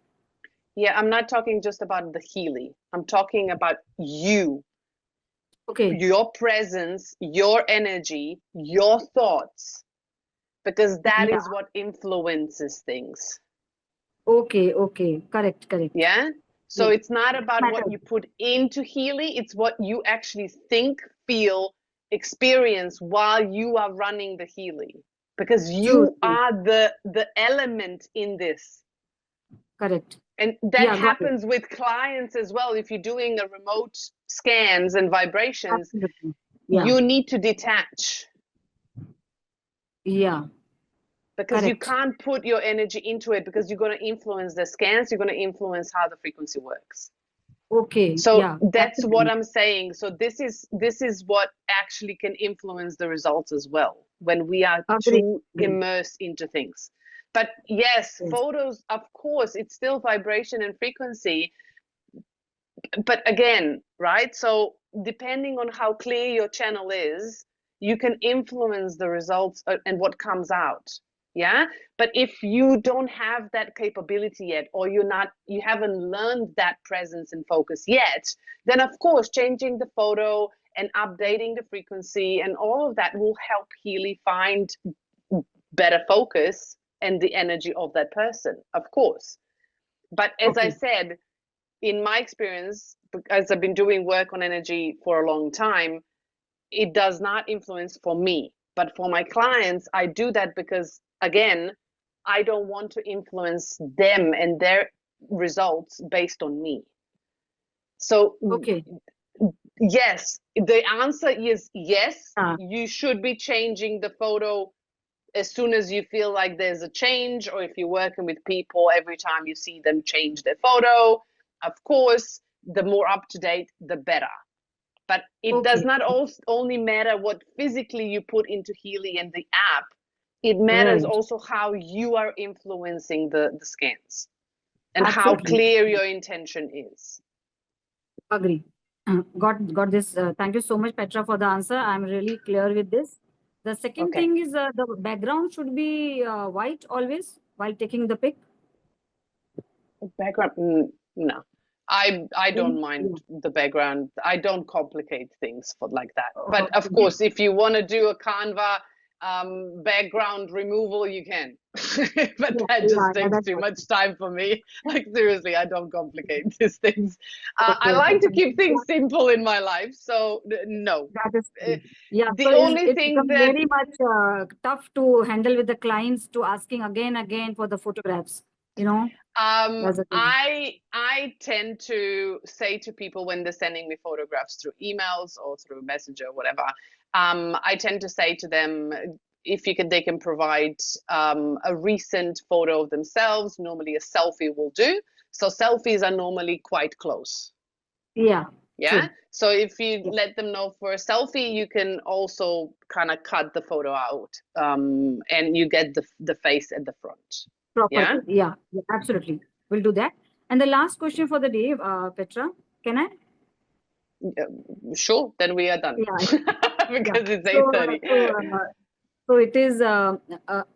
Yeah, I'm not talking just about the Healy. I'm talking about you. Okay. Your presence, your energy, your thoughts, because that is what influences things. Okay. Correct. Yeah. So Yes. it's not about what Matters. you put into Healy, it's what you actually think, feel, experience while you are running the Healy, because True. you True. are the element in this. Correct. And that Yeah, got it. happens with clients as well. If you're doing a remote scans and vibrations, Absolutely. Yeah. you need to detach, Yeah. because you Correct. can't put your energy into it, because you're going to influence the scans, you're going to influence how the frequency works. Okay. So Yeah. that's what Absolutely. I'm saying. So this is what actually can influence the results as well, when we are Agree. too Agree. immersed into things. But yes, Yes. photos, of course, it's still vibration and frequency. But again, right? So depending on how clear your channel is, you can influence the results and what comes out. Yeah. But if you don't have that capability yet, or you haven't learned that presence and focus yet, then of course, changing the photo and updating the frequency and all of that will help Healy find better focus and the energy of that person, of course. But as I Okay. said, in my experience, because I've been doing work on energy for a long time, it does not influence for me. But for my clients, I do that because, again, I don't want to influence them and their results based on me. So, Okay. yes, the answer is yes, Ah, you should be changing the photo as soon as you feel like there's a change, or if you're working with people, every time you see them change their photo, of course, the more up to date, the better. But it does okay. not only matter what physically you put into Healy and the app, it matters Right. also how you are influencing the scans and how Absolutely. clear your intention is. Agree. Got this. Thank you so much, Petra, for the answer. I'm really clear with this. The second Okay. thing is the background should be white always while taking the pic. Background, no. I don't mind the background. I don't complicate things for like that. But of course, if you want to do a Canva background removal, you can. But that just takes too much time for me. Like seriously, I don't complicate these things. I like to keep things simple in my life. So no. That is true. Yeah. The So only it thing becomes that very much tough to handle with the clients to asking again for the photographs. You know. That's the thing. I tend to say to people when they're sending me photographs through emails or through Messenger, whatever, I tend to say to them, if they can provide a recent photo of themselves. Normally a selfie will do. So selfies are normally quite close. Yeah. Yeah. True. So if you let them know for a selfie, you can also kind of cut the photo out, and you get the face at the front. Properly. Yeah. Absolutely. We'll do that. And the last question for the day, Petra, can I? Sure, then we are done. Yeah. Because it's So, 8:30. so it is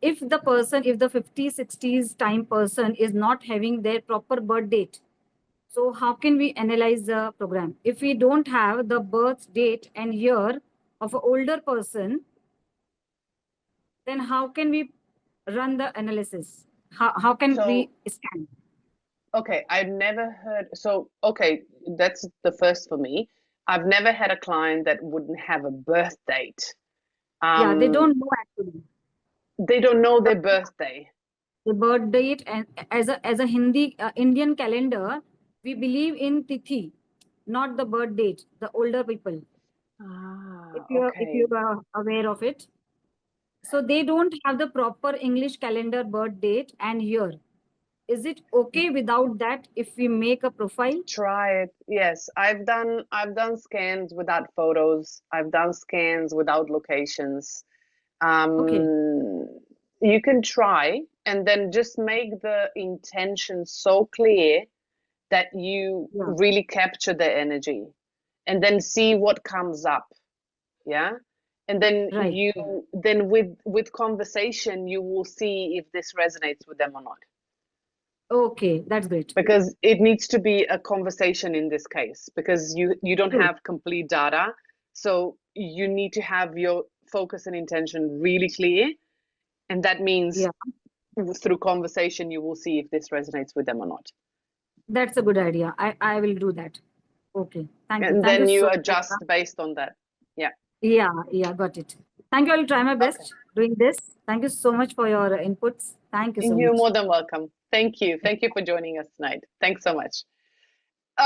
if the 50s, 60s time person is not having their proper birth date, so how can we analyze the program? If we don't have the birth date and year of an older person, then how can we run the analysis? How can we scan? Okay, I've never heard. So, okay, that's the first for me. I've never had a client that wouldn't have a birth date. Yeah, they don't know actually. They don't know their birthday. The birth date, and as a Hindi Indian calendar, we believe in tithi, not the birth date. The older people, if Okay. you are aware of it, so they don't have the proper English calendar birth date and year. Is it okay without that if we make a profile? Try it. Yes, I've done scans without photos. I've done scans without locations. Okay. You can try and then just make the intention so clear that you really capture the energy, and then see what comes up. Yeah. And then Right. then with conversation, you will see if this resonates with them or not. Okay, that's great. Because it needs to be a conversation in this case, because you don't have complete data. So you need to have your focus and intention really clear. And that means through conversation, you will see if this resonates with them or not. That's a good idea. I will do that. Okay. Thank you. And Thank you then you so much. adjust based on that. Yeah. Yeah, got it. Thank you. I'll try my Okay. best doing this. Thank you so much for your inputs. Thank you so You're much. more than welcome. Thank you. Thank you for joining us tonight. Thanks so much.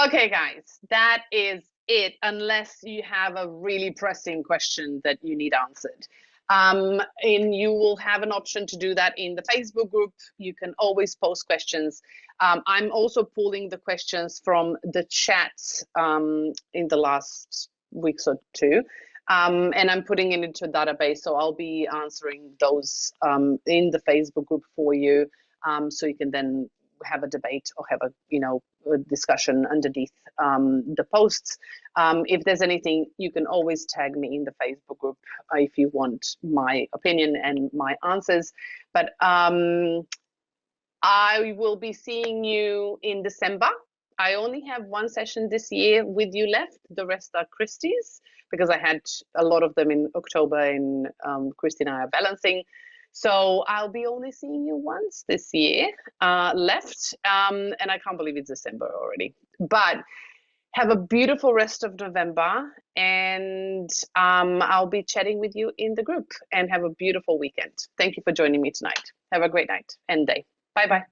Okay, guys, that is it, unless you have a really pressing question that you need answered. And you will have an option to do that in the Facebook group. You can always post questions. I'm also pulling the questions from the chats in the last weeks or two. And I'm putting it into a database, so I'll be answering those in the Facebook group for you, so you can then have a debate or have a discussion underneath the posts. If there's anything, you can always tag me in the Facebook group if you want my opinion and my answers. But I will be seeing you in December. I only have one session this year with you left. The rest are Christie's, because I had a lot of them in October, and Christy and I are balancing. So I'll be only seeing you once this year left. And I can't believe it's December already. But have a beautiful rest of November, and I'll be chatting with you in the group, and have a beautiful weekend. Thank you for joining me tonight. Have a great night and day. Bye-bye.